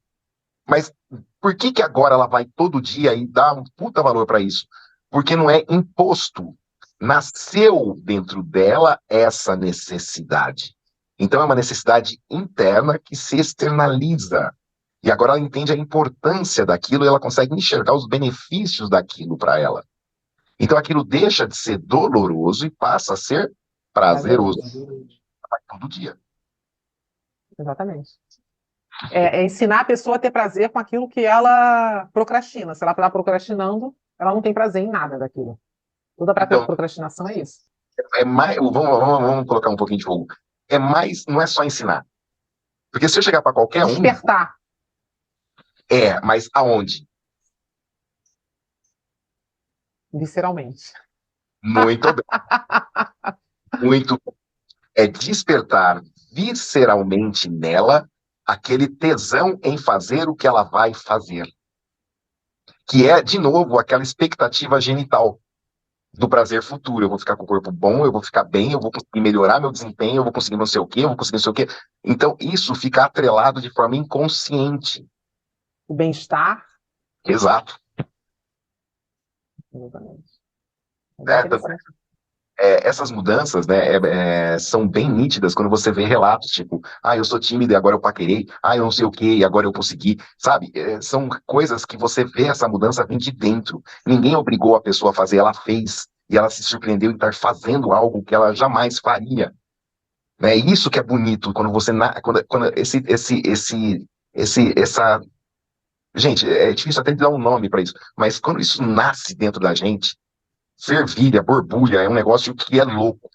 Mas por que que agora ela vai todo dia e dá um puta valor para isso? Porque não é imposto. Nasceu dentro dela essa necessidade. Então é uma necessidade interna que se externaliza. E agora ela entende a importância daquilo e ela consegue enxergar os benefícios daquilo para ela. Então aquilo deixa de ser doloroso e passa a ser prazeroso Prazeroso. todo dia. Exatamente. É ensinar a pessoa a ter prazer com aquilo que ela procrastina. Se ela está procrastinando, ela não tem prazer em nada daquilo. Toda Então, procrastinação é isso. é mais, vamos colocar um pouquinho de fogo. É mais, não é só ensinar. Porque se eu chegar para É qualquer um, despertar, mas aonde? visceralmente. Muito bem, muito bem. É despertar visceralmente nela aquele tesão em fazer o que ela vai fazer. Que é, de novo, aquela expectativa genital do prazer futuro. Eu vou ficar com o corpo bom, eu vou ficar bem, eu vou conseguir melhorar meu desempenho, eu vou conseguir não sei o quê, eu vou conseguir não sei o quê. Então, isso fica atrelado de forma inconsciente. O bem-estar. Exato. Exatamente. É bem Né? interessante. Essas mudanças, né, são bem nítidas quando você vê relatos, tipo, eu sou tímido e agora eu paquerei, eu não sei o que e agora eu consegui, sabe? São coisas que você vê essa mudança vir de dentro. Ninguém obrigou a pessoa a fazer, ela fez, e ela se surpreendeu em estar fazendo algo que ela jamais faria. Né? Isso que é bonito, quando você, quando essa, gente, é difícil até de dar um nome para isso, mas quando isso nasce dentro da gente, fervilha, borbulha, é um negócio que é louco.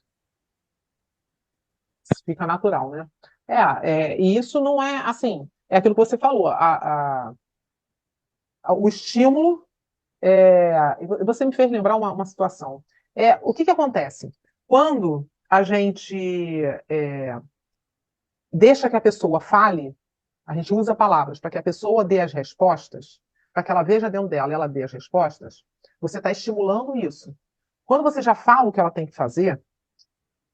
Fica natural, né? E isso não é assim. É aquilo que você falou. O estímulo. E você me fez lembrar uma situação. O que acontece? Quando a gente deixa que a pessoa fale, a gente usa palavras para que a pessoa dê as respostas, para que ela veja dentro dela e ela dê as respostas, você está estimulando isso. Quando você já fala o que ela tem que fazer,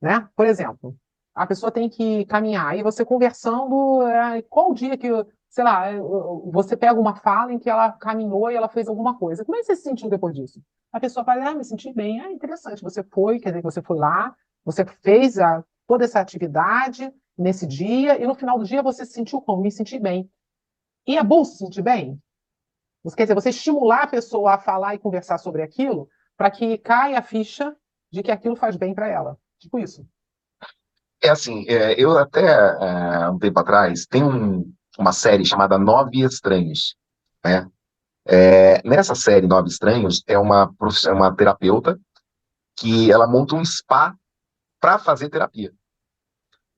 né? Por exemplo, a pessoa tem que caminhar, e você conversando, qual o dia que, sei lá, você pega uma fala em que ela caminhou e ela fez alguma coisa. Como é que você se sentiu depois disso? A pessoa fala, me senti bem. Interessante, você foi, quer dizer, você foi lá, você fez toda essa atividade nesse dia, e no final do dia você se sentiu como? Me senti bem. E é bom se sentir bem? Quer dizer, você estimular a pessoa a falar e conversar sobre aquilo, para que caia a ficha de que aquilo faz bem para ela. Tipo isso. É assim, eu até um tempo atrás tem uma série chamada Nove Estranhos, né? Nessa série Nove Estranhos é uma terapeuta que ela monta um spa para fazer terapia.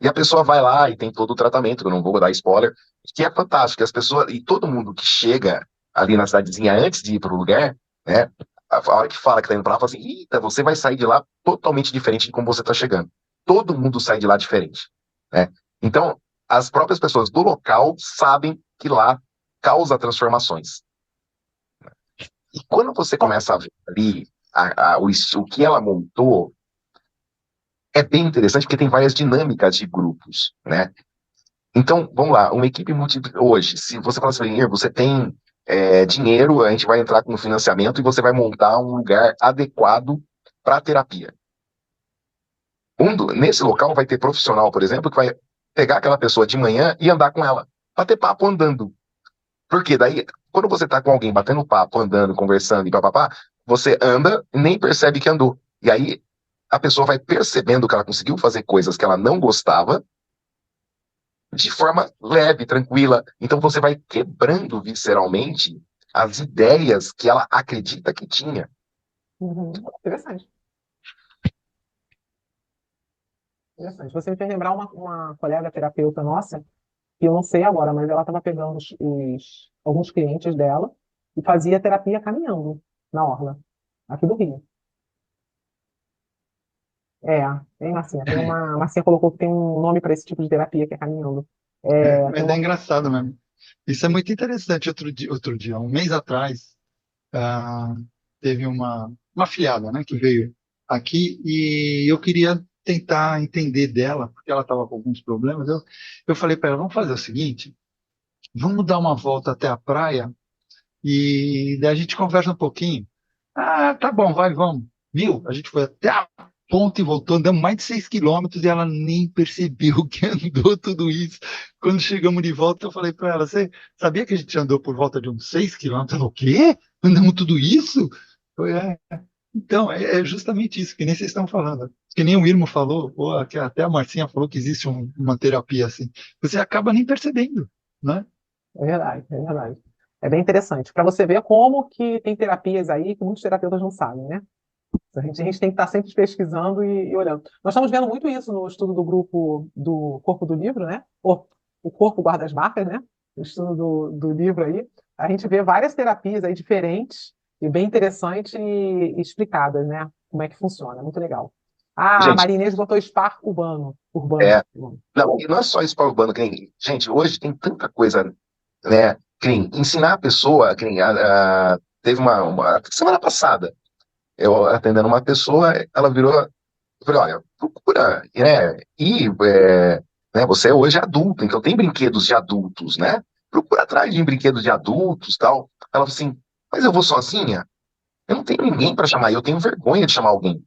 E a pessoa vai lá e tem todo o tratamento, eu não vou dar spoiler, que é fantástico. As pessoas e todo mundo que chega ali na cidadezinha antes de ir para o lugar, né? A hora que fala que tá indo para lá, fala assim: Eita, você vai sair de lá totalmente diferente de como você tá chegando. Todo mundo sai de lá diferente, né? Então, as próprias pessoas do local sabem que lá causa transformações. E quando você começa a ver ali o que ela montou, é bem interessante porque tem várias dinâmicas de grupos, né? Então, vamos lá, uma equipe hoje, se você fala assim, você tem dinheiro, a gente vai entrar com financiamento e você vai montar um lugar adequado para terapia. Nesse local vai ter profissional, por exemplo, que vai pegar aquela pessoa de manhã e andar com ela, bater papo andando. Porque daí, quando você tá com alguém batendo papo, andando, conversando e papapá, você anda e nem percebe que andou. E aí a pessoa vai percebendo que ela conseguiu fazer coisas que ela não gostava de forma leve, tranquila. Então você vai quebrando visceralmente as ideias que ela acredita que tinha. Interessante. Interessante. Você me fez lembrar uma colega terapeuta nossa, que eu não sei agora, mas ela estava pegando alguns clientes dela e fazia terapia caminhando na orla, aqui do Rio. É, tem Marcinha. Marcinha colocou que tem um nome para esse tipo de terapia que é caminhando. Tem Mas é engraçado mesmo. Isso é muito interessante. Outro dia, um mês atrás, ah, teve uma afilhada, né, que veio aqui e eu queria tentar entender dela, porque ela estava com alguns problemas. Eu falei para ela, vamos fazer o seguinte, vamos dar uma volta até a praia e daí a gente conversa um pouquinho. Ah, tá bom, vai, vamos. Viu? A gente foi até a ponte e voltou, andamos mais de 6 quilômetros e ela nem percebeu que andou tudo isso. Quando chegamos de volta, eu falei para ela, você sabia que a gente andou por volta de uns 6 quilômetros? Ela, o quê? Andamos tudo isso? Foi, então, é justamente isso, que nem vocês estão falando. Que nem o Irmo falou, ou que até a Marcinha falou que existe uma terapia assim. Você acaba nem percebendo, né? É verdade, é verdade. É bem interessante. Para você ver como que tem terapias aí que muitos terapeutas não sabem, né? A gente tem que estar sempre pesquisando e olhando. Nós estamos vendo muito isso no estudo do grupo do Corpo do Livro, né? O Corpo Guarda as Marcas, né? O estudo do livro aí. A gente vê várias terapias aí diferentes e bem interessantes e explicadas, né? Como é que funciona. Muito legal. Ah, a Gente, Maria Inês botou spa urbano. Urbano. é, não, e não é só isso para urbano, que nem, gente, hoje tem tanta coisa, né, que nem ensinar a pessoa, que nem, teve semana passada, eu atendendo uma pessoa, ela virou, eu falei, olha, procura, né, né, você hoje é adulto, então tem brinquedos de adultos, né, procura atrás de brinquedos de adultos, tal. Ela falou assim, mas eu vou sozinha? Eu não tenho ninguém para chamar, eu tenho vergonha de chamar alguém. Eu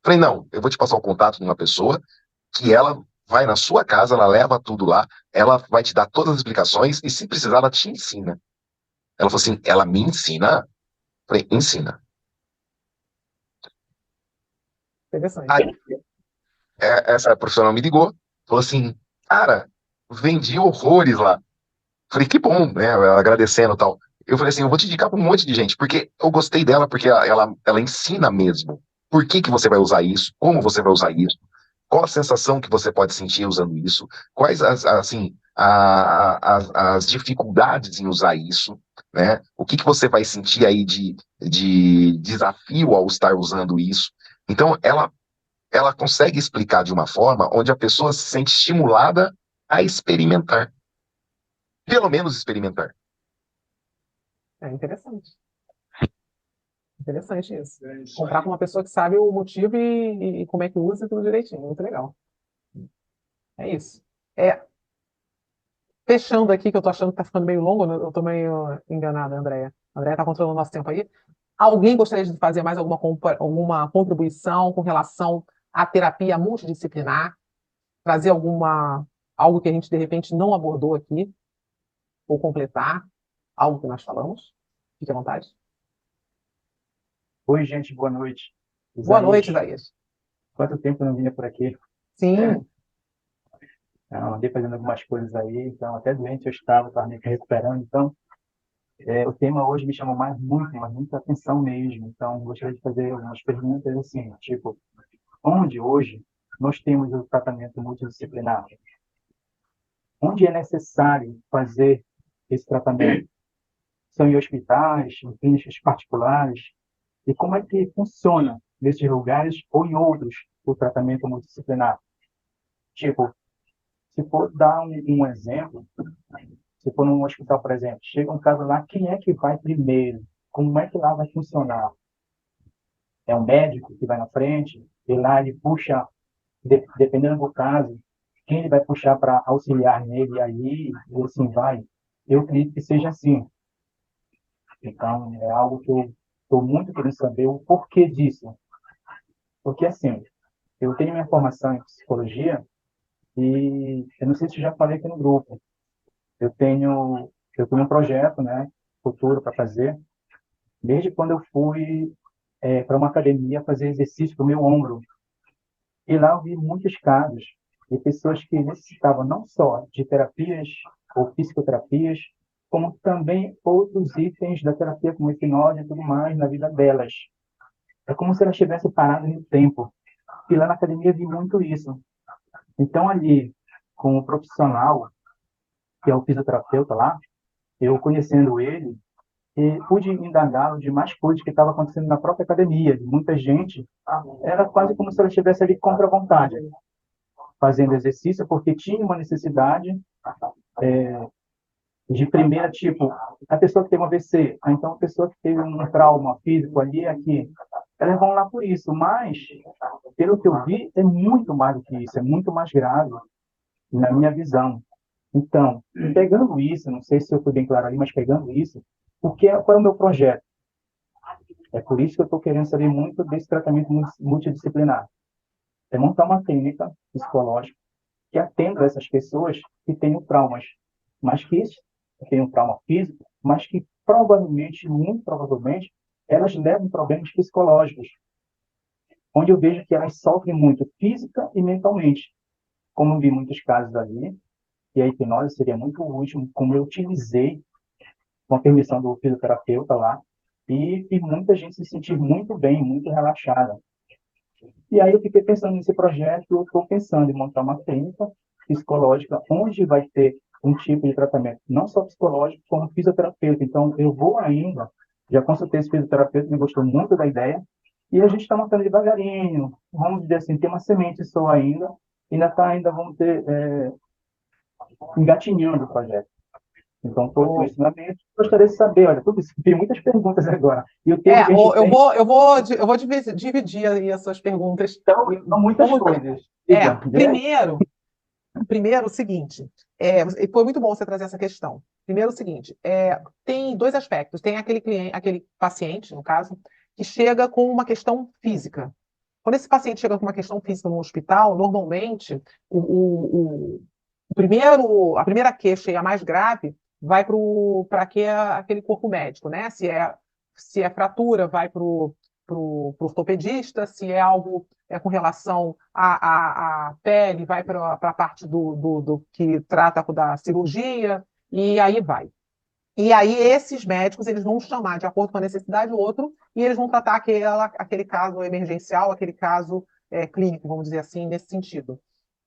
falei, não, eu vou te passar o contato de uma pessoa que ela vai na sua casa, ela leva tudo lá, ela vai te dar todas as explicações e se precisar ela te ensina. Ela falou assim, ela me ensina? Eu falei, ensina. Interessante. Aí, essa profissional me ligou, falou assim, cara, vendi horrores lá. Falei, que bom, né? Ela agradecendo e tal. Eu falei assim, eu vou te indicar para um monte de gente, porque eu gostei dela, porque ela ensina mesmo. Por que que você vai usar isso? Como você vai usar isso? Qual a sensação que você pode sentir usando isso? Quais assim, as dificuldades em usar isso, né? O que que você vai sentir aí de desafio ao estar usando isso? Então, ela consegue explicar de uma forma onde a pessoa se sente estimulada a experimentar. Pelo menos experimentar. É interessante. Interessante isso. É isso Comprar aí. com uma pessoa que sabe o motivo e como é que usa tudo direitinho. Muito legal. É isso. É, fechando aqui, que eu tô achando que tá ficando meio longo, né? Eu tô meio enganada, Andréia. A Andréia tá controlando o nosso tempo aí. Alguém gostaria de fazer mais alguma contribuição com relação à terapia multidisciplinar? Trazer algo que a gente, de repente, não abordou aqui, ou completar algo que nós falamos? Fique à vontade. Oi, gente, boa noite. Boa Isaías, noite, Isaías. quanto tempo eu não vinha por aqui? Sim, Eu andei fazendo algumas coisas aí, então até doente eu estava me recuperando. Então, o tema hoje me chamou mas muita atenção mesmo. Então, gostaria de fazer algumas perguntas assim, tipo, onde hoje nós temos o tratamento multidisciplinar? Onde é necessário fazer esse tratamento? São em hospitais, em clínicas particulares? E como é que funciona nesses lugares ou em outros o tratamento multidisciplinar? Tipo, se for dar um exemplo, se for num hospital, por exemplo, chega um caso lá, quem é que vai primeiro? Como é que lá vai funcionar? É um médico que vai na frente, e lá ele puxa, dependendo do caso, quem ele vai puxar para auxiliar nele, e aí, e assim vai. Eu acredito que seja assim. Então, é algo que eu estou muito querendo saber o porquê disso. Porque, assim, Eu tenho minha formação em psicologia e eu não sei se eu já falei aqui no grupo. Eu tenho um projeto, né, futuro para fazer, desde quando eu fui para uma academia fazer exercício para o meu ombro. E lá eu vi muitos casos de pessoas que necessitavam não só de terapias ou psicoterapias, como também outros itens da terapia, como hipnose e tudo mais, na vida delas. É como se elas tivessem parado no tempo. E lá na academia eu vi muito isso. Então, ali, com o profissional, que é o fisioterapeuta lá, eu conhecendo ele, e pude indagá-lo de mais coisas que estavam acontecendo na própria academia. De muita gente, era quase como se ela estivesse ali contra a vontade, fazendo exercício, porque tinha uma necessidade de primeira, tipo, a pessoa que teve um AVC, então a pessoa que teve um trauma físico ali, aqui, elas vão lá por isso, mas, pelo que eu vi, é muito mais do que isso, é muito mais grave, na minha visão. Então, pegando isso, não sei se eu fui bem claro ali, mas pegando isso, qual é o meu projeto? É por isso que eu estou querendo saber muito desse tratamento multidisciplinar. É montar uma clínica psicológica que atenda essas pessoas que têm traumas, mas que têm um trauma físico, mas que provavelmente, muito provavelmente, elas levam problemas psicológicos, onde eu vejo que elas sofrem muito física e mentalmente. Como eu vi muitos casos ali, e a hipnose seria muito útil, como eu utilizei com a permissão do fisioterapeuta lá, e vi muita gente se sentir muito bem, muito relaxada. E aí eu fiquei pensando nesse projeto, eu estou pensando em montar uma clínica psicológica, onde vai ter um tipo de tratamento, não só psicológico, como fisioterapeuta. Então, eu vou ainda, já consultei esse fisioterapeuta, me gostou muito da ideia, e a gente está montando devagarinho, vamos dizer assim, tem uma semente só ainda vamos ter, engatinhando o projeto. Então, estou com isso na mente. Gostaria de saber, olha, tudo isso, tem muitas perguntas agora. E o tempo que a gente tem, dividir aí as suas perguntas. então, são muitas coisas. Diga, Primeiro, o seguinte, e foi muito bom você trazer essa questão. Primeiro, o seguinte, tem dois aspectos. Tem aquele cliente, aquele paciente, no caso, que chega com uma questão física. Quando esse paciente chega com uma questão física no hospital, normalmente a primeira queixa e a mais grave vai para aquele corpo médico, né? Se é fratura, vai para o ortopedista, se é algo com relação à pele, vai para a parte do que trata da cirurgia, e aí vai. E aí esses médicos eles vão chamar, de acordo com a necessidade, o outro, e eles vão tratar aquele caso emergencial, aquele caso clínico, vamos dizer assim, nesse sentido.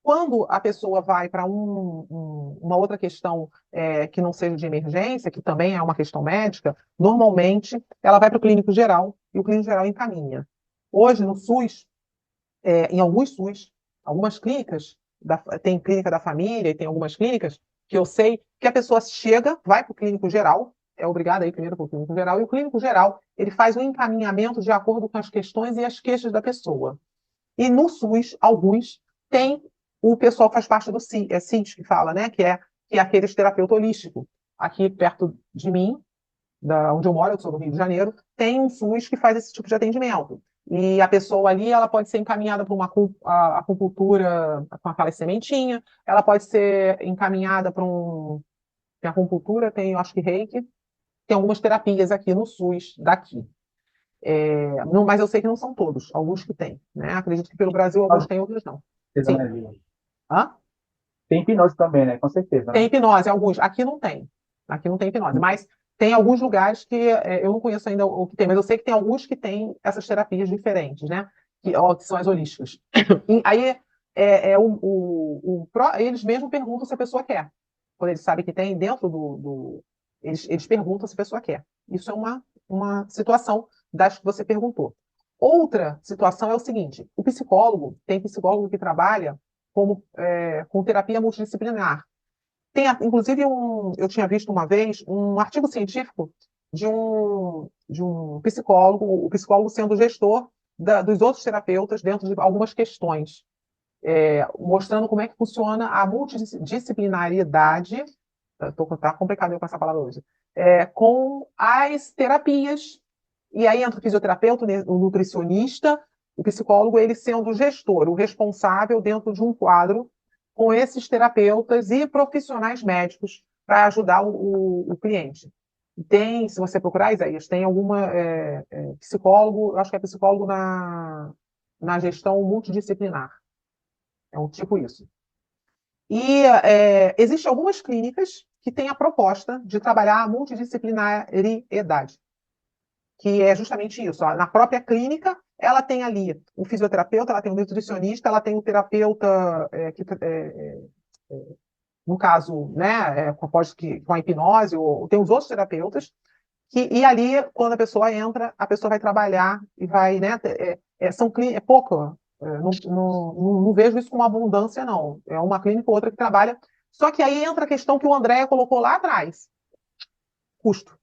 Quando a pessoa vai para uma outra questão que não seja de emergência, que também é uma questão médica, normalmente ela vai para o clínico geral e o clínico geral encaminha. Hoje, no SUS, em alguns SUS, algumas clínicas, tem clínica da família e tem algumas clínicas que eu sei que a pessoa chega, vai para o clínico geral, é obrigada a ir primeiro para o clínico geral, e o clínico geral ele faz um encaminhamento de acordo com as questões e as queixas da pessoa. E no SUS, alguns têm, o pessoal faz parte do CIT, que fala, né? Que é aquele terapeuta holístico. Aqui perto de mim, onde eu moro, eu sou do Rio de Janeiro, tem um SUS que faz esse tipo de atendimento. E a pessoa ali, ela pode ser encaminhada para uma acupuntura com aquela sementinha, ela pode ser encaminhada para tem acupuntura, tem, eu acho que reiki, tem algumas terapias aqui no SUS daqui. Não, mas eu sei que não são todos, alguns que têm, né? Acredito que pelo Brasil alguns têm, outros não. Sim. Hã? Tem hipnose também, né? Com certeza. Tem hipnose, alguns. Aqui não tem. Aqui não tem hipnose, mas tem alguns lugares que eu não conheço ainda o que tem, mas eu sei que tem alguns que têm essas terapias diferentes, né? Que são as holísticas. E aí eles mesmos perguntam se a pessoa quer. Quando eles sabem que tem dentro eles perguntam se a pessoa quer. Isso é uma situação das que você perguntou. Outra situação é o seguinte: tem psicólogo que trabalha com terapia multidisciplinar. Tem, inclusive, eu tinha visto uma vez um artigo científico de um psicólogo, o psicólogo sendo gestor dos outros terapeutas dentro de algumas questões, mostrando como é que funciona a multidisciplinariedade, tá complicado eu com essa palavra hoje, com as terapias. E aí entra o fisioterapeuta, o nutricionista, O psicólogo, ele sendo o gestor, o responsável dentro de um quadro com esses terapeutas e profissionais médicos para ajudar o cliente. Tem, se você procurar, Isaías, tem alguma psicólogo, acho que é psicólogo na gestão multidisciplinar. É um tipo isso. E existem algumas clínicas que têm a proposta de trabalhar a multidisciplinariedade, que é justamente isso. Ó, na própria clínica, ela tem ali o fisioterapeuta, ela tem o nutricionista, ela tem o terapeuta, no caso, né, com a hipnose, ou tem os outros terapeutas, e ali, quando a pessoa entra, a pessoa vai trabalhar e vai, né, é pouco, não vejo isso com abundância, não. É uma clínica ou outra que trabalha. Só que aí entra a questão que o André colocou lá atrás: custo.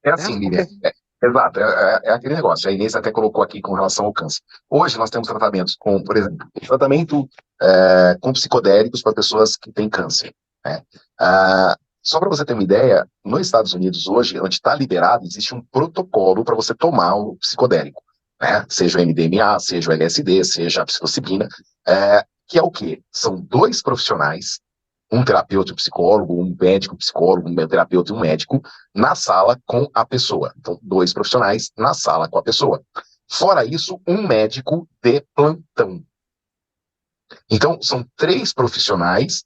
É Né? assim, Lívia. Exato, é aquele negócio. A Inês até colocou aqui com relação ao câncer. Hoje nós temos tratamentos com, por exemplo, tratamento com psicodélicos para pessoas que têm câncer. Né? Só para você ter uma ideia, nos Estados Unidos hoje, onde está liberado, existe um protocolo para você tomar o psicodélico, né? Seja o MDMA, seja o LSD, seja a psilocibina, que é o quê? São dois profissionais, um terapeuta e um psicólogo, um médico psicólogo, um terapeuta e um médico, na sala com a pessoa. Então, dois profissionais na sala com a pessoa. Fora isso, um médico de plantão. Então, são 3 profissionais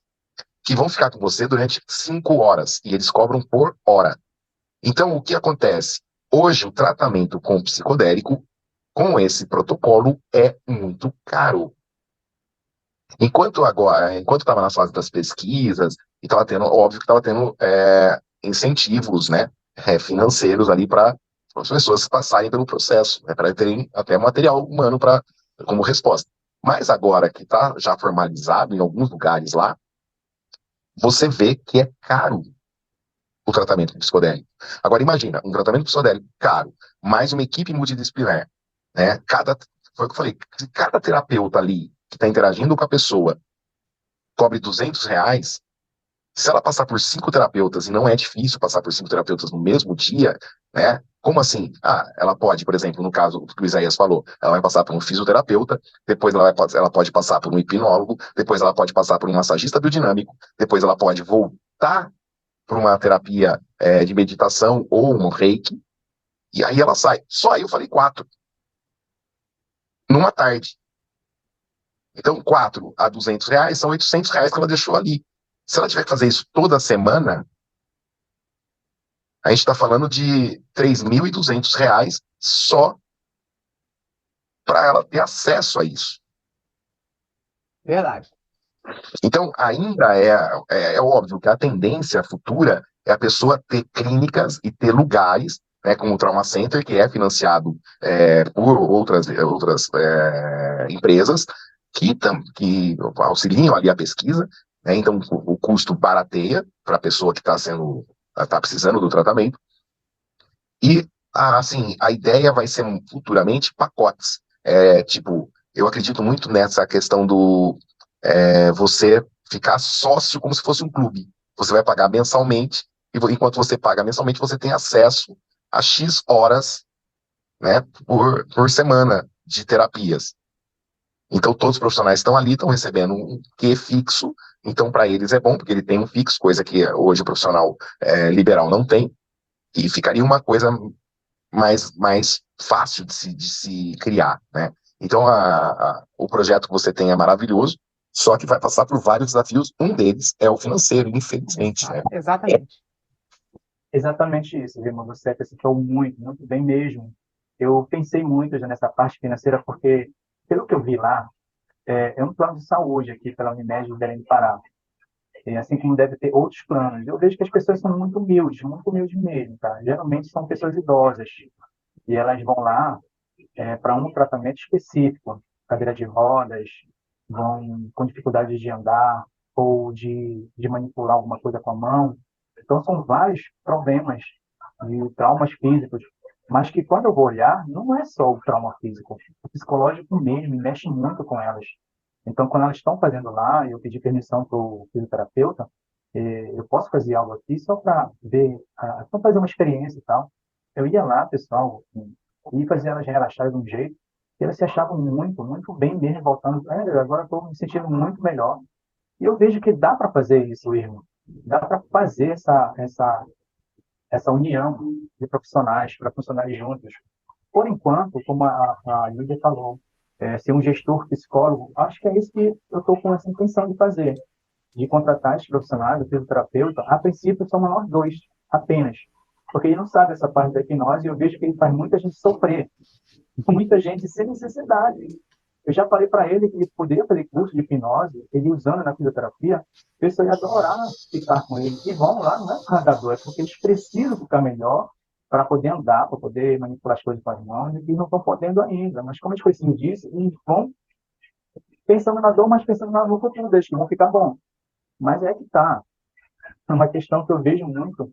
que vão ficar com você durante 5 horas, e eles cobram por hora. Então, o que acontece? Hoje, o tratamento com psicodélico, com esse protocolo, é muito caro. Enquanto estava nas fases das pesquisas, e estava tendo, óbvio que estava tendo incentivos, né, financeiros ali para as pessoas passarem pelo processo, né, para terem até material humano como resposta. Mas agora que está já formalizado em alguns lugares lá, você vê que é caro o tratamento psicodélico. Agora imagina, um tratamento psicodélico caro, mais uma equipe multidisciplinar, né? Foi o que eu falei, se cada terapeuta ali que está interagindo com a pessoa cobre R$ 200, se ela passar por 5 terapeutas, e não é difícil passar por 5 terapeutas no mesmo dia, né? Como assim? Ela pode, por exemplo, no caso que o Isaías falou, ela vai passar por um fisioterapeuta, depois ela pode passar por um hipnólogo, depois ela pode passar por um massagista biodinâmico, depois ela pode voltar para uma terapia de meditação ou um reiki, e aí ela sai. Só aí eu falei 4. Numa tarde. Então, 4 a R$ 200 são R$ 800 que ela deixou ali. Se ela tiver que fazer isso toda semana, a gente está falando de R$ 3.200 só para ela ter acesso a isso. Verdade. Então, ainda é óbvio que a tendência futura é a pessoa ter clínicas e ter lugares, né, como o Trauma Center, que é financiado por outras empresas que auxiliam ali a pesquisa, né, então o custo barateia para a pessoa que está precisando do tratamento. E, assim, a ideia vai ser futuramente pacotes. Tipo, eu acredito muito nessa questão do você ficar sócio como se fosse um clube. Você vai pagar mensalmente, e enquanto você paga mensalmente, você tem acesso a X horas, né, por semana de terapias. Então, todos os profissionais estão ali, estão recebendo um Q fixo, então para eles é bom, porque ele tem um fixo, coisa que hoje o profissional liberal não tem, e ficaria uma coisa mais fácil de se criar, né? Então, o projeto que você tem é maravilhoso, só que vai passar por vários desafios. Um deles é o financeiro, infelizmente, né? Exatamente. Exatamente isso, Rima. Você acrescentou muito, muito bem mesmo. Eu pensei muito já nessa parte financeira, porque, pelo que eu vi lá, é um plano de saúde aqui pela Unimed de Belém do Pará. E assim como deve ter outros planos. Eu vejo que as pessoas são muito humildes mesmo, tá? Geralmente são pessoas idosas. E elas vão lá para um tratamento específico, cadeira de rodas, vão com dificuldade de andar ou de manipular alguma coisa com a mão. Então, são vários problemas de traumas físicos, mas que quando eu vou olhar, não é só o trauma físico, o psicológico mesmo mexe muito com elas. Então, quando elas estão fazendo lá, eu pedi permissão para o fisioterapeuta, eu posso fazer algo aqui só para ver, só fazer uma experiência e tal. Eu ia lá, pessoal, e fazia elas relaxarem de um jeito. elas se achavam muito, muito bem mesmo, voltando, agora estou me sentindo muito melhor. E eu vejo que dá para fazer isso, irmão. Dá para fazer essa união de profissionais para funcionarem juntos. Por enquanto, como a Lídia falou, ser um gestor psicólogo, acho que é isso que eu estou com essa intenção de fazer, de contratar esses profissionais, o fisioterapeuta. A princípio, somos nós dois, apenas. Porque ele não sabe essa parte da hipnose e eu vejo que ele faz muita gente sofrer, muita gente sem necessidade. Eu já falei para ele que ele poderia fazer curso de hipnose, ele usando na fisioterapia, a pessoa ia adorar ficar com ele. E vão lá, não é carregador, é porque eles precisam ficar melhor para poder andar, para poder manipular as coisas com as mãos, e não estão podendo ainda. Mas como a Escoicinho disse, eles vão pensando na dor, mas pensando no futuro deles, que vão ficar bom. Mas é que está. É uma questão que eu vejo muito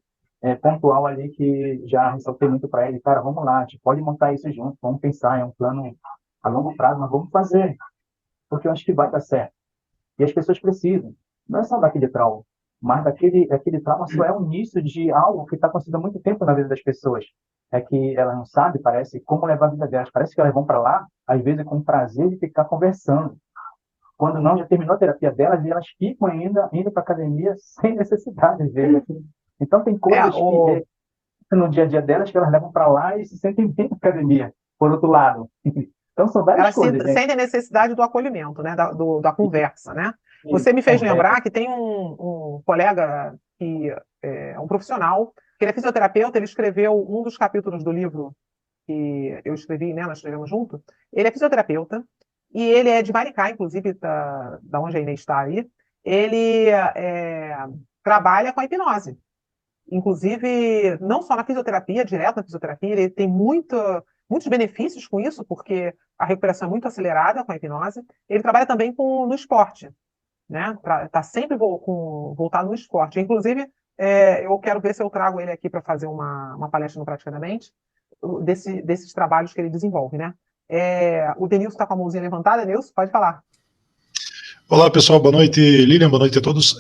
pontual ali, que já ressaltei muito para ele, cara, vamos lá, a gente pode montar isso junto, vamos pensar, é um plano a longo prazo, mas vamos fazer, porque eu acho que vai dar certo. E as pessoas precisam, não é só daquele trauma, mas aquele trauma só é o início de algo que está acontecendo há muito tempo na vida das pessoas. É que elas não sabem, parece, como levar a vida delas. Parece que elas vão para lá, às vezes com prazer de ficar conversando. Quando não, já terminou a terapia delas e elas ficam ainda indo para a academia sem necessidade, às vezes. Então, tem coisas que no dia a dia delas que elas levam para lá e se sentem bem na academia, por outro lado. Então, são várias coisas. Elas sentem a necessidade do acolhimento, né? Da conversa, né? Você me fez lembrar que tem um colega que é um profissional, que ele é fisioterapeuta, ele escreveu um dos capítulos do livro que eu escrevi, né? Nós escrevemos junto. Ele é fisioterapeuta e ele é de Maricá, inclusive, da onde a Inês está aí. Ele trabalha com a hipnose. Inclusive, não só na fisioterapia, direto na fisioterapia, ele tem muitos benefícios com isso, porque a recuperação é muito acelerada com a hipnose. Ele trabalha também no esporte, né? Tá sempre voltado no esporte. Inclusive, eu quero ver se eu trago ele aqui para fazer uma palestra no Praticamente, desses trabalhos que ele desenvolve, né? O Denilson está com a mãozinha levantada. Denilson, pode falar. Olá, pessoal, boa noite, Lilian, boa noite a todos.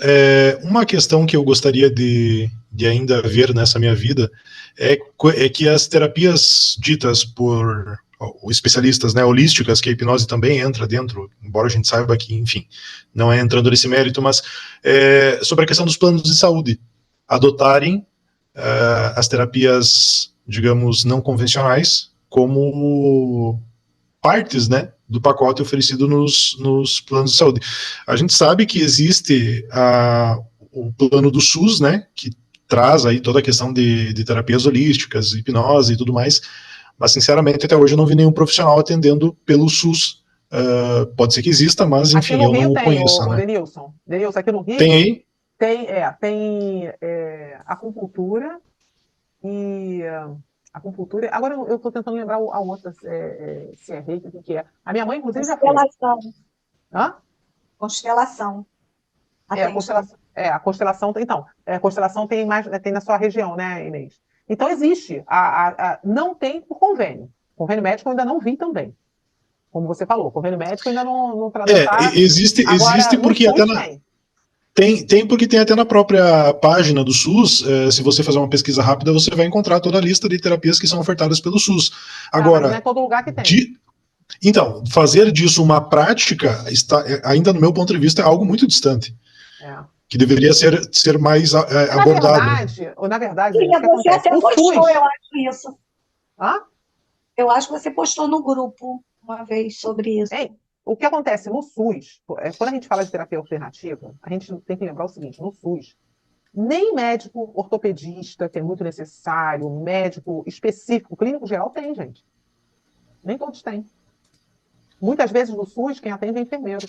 Uma questão que eu gostaria de ainda ver nessa minha vida é que as terapias ditas por especialistas, né, holísticas, que a hipnose também entra dentro, embora a gente saiba que, enfim, não é entrando nesse mérito, mas sobre a questão dos planos de saúde, adotarem as terapias, digamos, não convencionais como partes, né, do pacote oferecido nos planos de saúde. A gente sabe que existe o plano do SUS, né, que traz aí toda a questão de terapias holísticas, hipnose e tudo mais, mas sinceramente até hoje eu não vi nenhum profissional atendendo pelo SUS. Pode ser que exista, mas enfim, eu não conheço, né? Denilson, aqui no Rio tem aí? Tem acupuntura e acupuntura. Agora eu estou tentando lembrar a outra, se é reiki, o que é. A minha mãe, inclusive, já fez. Constelação. Hã? Constelação. A constelação. Então, a constelação tem na sua região, né, Inês? Então, existe. Não tem por convênio. Convênio médico eu ainda não vi também. Como você falou, convênio médico ainda não está. Existe porque até tem porque tem até na própria página do SUS, se você fazer uma pesquisa rápida, você vai encontrar toda a lista de terapias que são ofertadas pelo SUS. Agora, mas não é todo lugar que tem. Então, fazer disso uma prática, ainda no meu ponto de vista, é algo muito distante. Que deveria ser mais abordado. Na verdade, Sim, você até postou, eu acho isso. Hã? Eu acho que você postou no grupo uma vez sobre isso. O que acontece no SUS, quando a gente fala de terapia alternativa, a gente tem que lembrar o seguinte: no SUS, nem médico ortopedista, que é muito necessário, médico específico, clínico geral, tem, gente. Nem todos têm. Muitas vezes no SUS, quem atende é enfermeiro.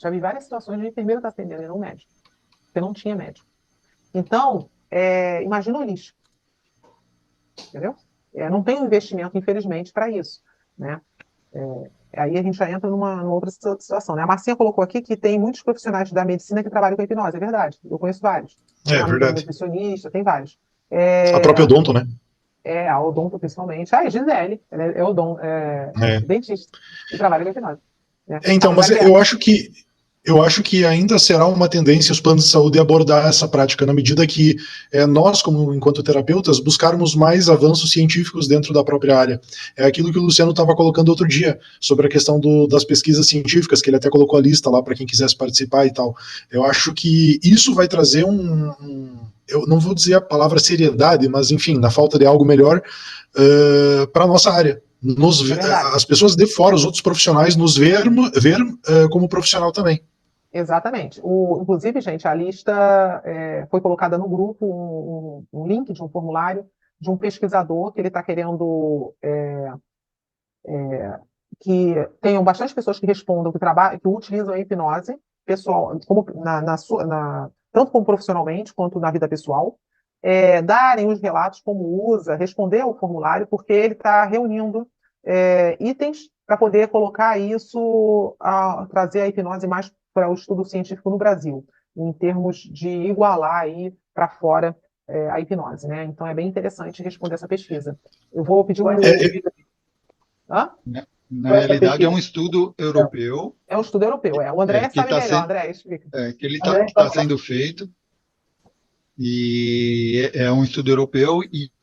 Já vi várias situações de enfermeiro estar atendendo e não médico, porque não tinha médico. Então, imagina o lixo. Entendeu? Não tem um investimento, infelizmente, para isso, né? Aí a gente já entra numa outra situação, né? A Marcinha colocou aqui que tem muitos profissionais da medicina que trabalham com hipnose, é verdade. Eu conheço vários. É verdade. Nutricionista, tem vários. A própria odonto, né? A odonto, principalmente. A Gisele, ela é odonto, dentista, e trabalha com hipnose. Né? Então, mas eu acho que ainda será uma tendência os planos de saúde abordar essa prática, na medida que nós, como enquanto terapeutas, buscarmos mais avanços científicos dentro da própria área. É aquilo que o Luciano estava colocando outro dia, sobre a questão das pesquisas científicas, que ele até colocou a lista lá para quem quisesse participar e tal. Eu acho que isso vai trazer eu não vou dizer a palavra seriedade, mas enfim, na falta de algo melhor, para a nossa área. As pessoas de fora, os outros profissionais, nos ver como profissional também. Exatamente. Inclusive, gente, a lista foi colocada no grupo, um link de um formulário de um pesquisador que ele está querendo que tenham bastante pessoas que respondam, que utilizam a hipnose pessoal, como tanto como profissionalmente quanto na vida pessoal, darem os relatos como usa, responder ao formulário, porque ele está reunindo itens para poder colocar isso, trazer a hipnose mais para o estudo científico no Brasil, em termos de igualar aí para fora a hipnose, né? Então é bem interessante responder essa pesquisa. Eu vou pedir Hã? Na realidade, é um estudo europeu. É um estudo europeu, O André sabe melhor, André, explica. Que ele está sendo feito, e é um estudo europeu,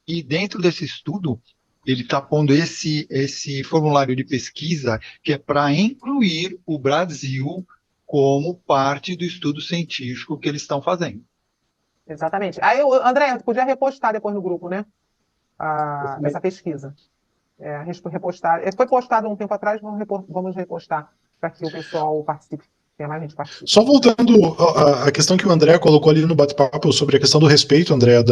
e dentro desse estudo, ele está pondo esse formulário de pesquisa que é para incluir o Brasil como parte do estudo científico que eles estão fazendo. Exatamente. Aí, André, tu podia repostar depois no grupo, né? Essa pesquisa. Repostar. Foi postado um tempo atrás, vamos repostar para que o pessoal participe. Tenha mais gente participe. Só voltando à questão que o André colocou ali no bate-papo sobre a questão do respeito, André,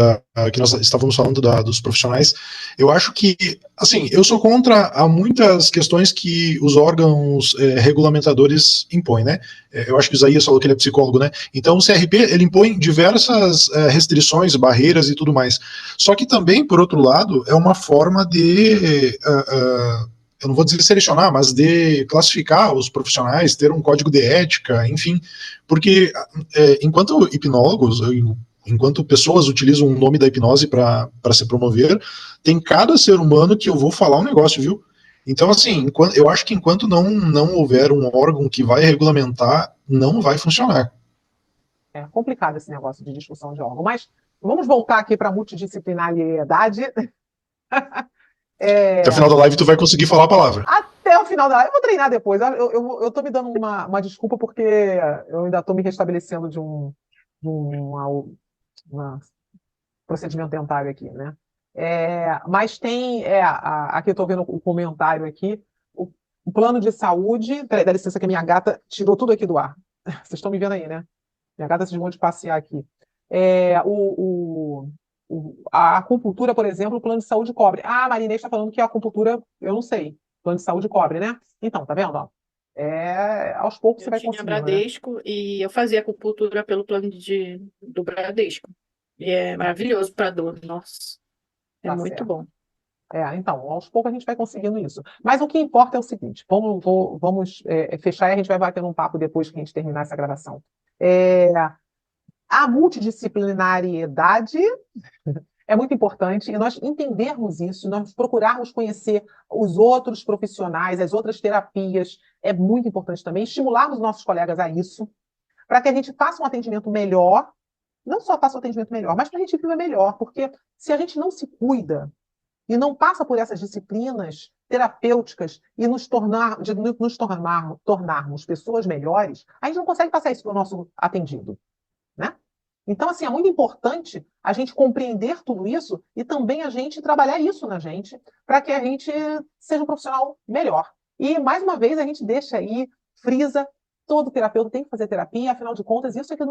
que nós estávamos falando dos profissionais, eu acho que, assim, eu sou contra a muitas questões que os órgãos regulamentadores impõem, né? Eu acho que o Isaías falou que ele é psicólogo, né? Então o CRP, ele impõe diversas restrições, barreiras e tudo mais. Só que também, por outro lado, é uma forma de eu não vou dizer selecionar, mas de classificar os profissionais, ter um código de ética, enfim, porque enquanto hipnólogos, enquanto pessoas utilizam o nome da hipnose para se promover, tem cada ser humano que eu vou falar um negócio, viu? Então, assim, eu acho que enquanto não houver um órgão que vai regulamentar, não vai funcionar. É complicado esse negócio de discussão de órgão, mas vamos voltar aqui para a multidisciplinariedade. Até o final da live tu vai conseguir falar a palavra. Até o final da live. Eu vou treinar depois. Eu tô me dando uma desculpa porque eu ainda estou me restabelecendo de um procedimento dentário aqui, né? Mas tem, aqui eu estou vendo o comentário aqui, o plano de saúde. Peraí, dá licença que a minha gata tirou tudo aqui do ar. Vocês estão me vendo aí, né? Minha gata se desmou de passear aqui. A acupuntura, por exemplo, o plano de saúde cobre. A Marinês está falando que a acupuntura, eu não sei. O plano de saúde cobre, né? Então, tá vendo? Ó? Aos poucos você vai conseguindo. Eu tinha Bradesco, né? E eu fazia acupuntura pelo plano do Bradesco. E é maravilhoso para dor, nossa. É Tá muito certo. bom. Então, aos poucos a gente vai conseguindo isso. Mas o que importa é o seguinte: vamos fechar e a gente vai batendo um papo depois que a gente terminar essa gravação. A multidisciplinariedade é muito importante, e nós entendermos isso, nós procurarmos conhecer os outros profissionais, as outras terapias, é muito importante também, estimularmos nossos colegas a isso, para que a gente faça um atendimento melhor, não só faça um atendimento melhor, mas para a gente viver melhor, porque se a gente não se cuida e não passa por essas disciplinas terapêuticas e nos tornarmos pessoas melhores, a gente não consegue passar isso para o nosso atendido, né? Então, assim, é muito importante a gente compreender tudo isso e também a gente trabalhar isso na gente para que a gente seja um profissional melhor. E, mais uma vez, a gente deixa aí, frisa, todo terapeuta tem que fazer terapia, afinal de contas, isso é que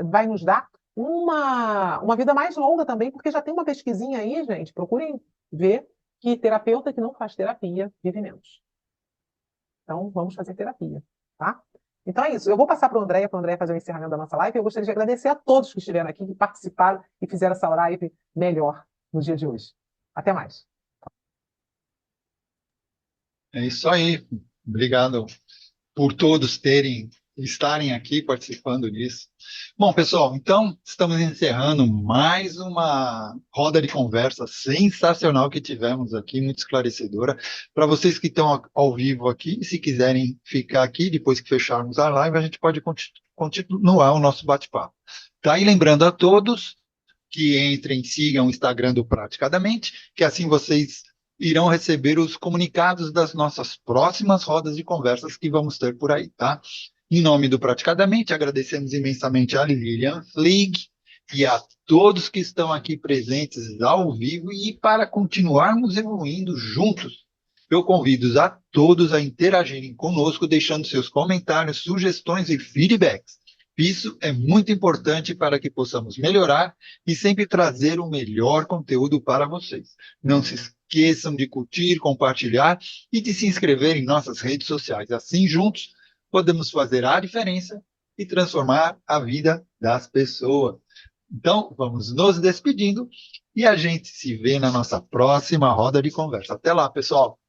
vai nos dar uma vida mais longa também, porque já tem uma pesquisinha aí, gente, procurem ver que terapeuta que não faz terapia vive menos. Então, vamos fazer terapia, tá? Então é isso. Eu vou passar para o André fazer o encerramento da nossa live. Eu gostaria de agradecer a todos que estiveram aqui, que participaram e fizeram essa live melhor no dia de hoje. Até mais. É isso aí. Obrigado por todos terem estarem aqui participando disso. Bom, pessoal, então estamos encerrando mais uma roda de conversa sensacional que tivemos aqui, muito esclarecedora. Para vocês que estão ao vivo aqui, se quiserem ficar aqui, depois que fecharmos a live, a gente pode continuar o nosso bate-papo. Tá? E lembrando a todos que entrem, sigam o Instagram do Praticadamente, que assim vocês irão receber os comunicados das nossas próximas rodas de conversas que vamos ter por aí, tá? Em nome do Praticadamente, agradecemos imensamente a Lilian Flieg e a todos que estão aqui presentes ao vivo, e para continuarmos evoluindo juntos, eu convido a todos a interagirem conosco, deixando seus comentários, sugestões e feedbacks. Isso é muito importante para que possamos melhorar e sempre trazer o melhor conteúdo para vocês. Não se esqueçam de curtir, compartilhar e de se inscrever em nossas redes sociais. Assim, juntos, podemos fazer a diferença e transformar a vida das pessoas. Então, vamos nos despedindo e a gente se vê na nossa próxima roda de conversa. Até lá, pessoal!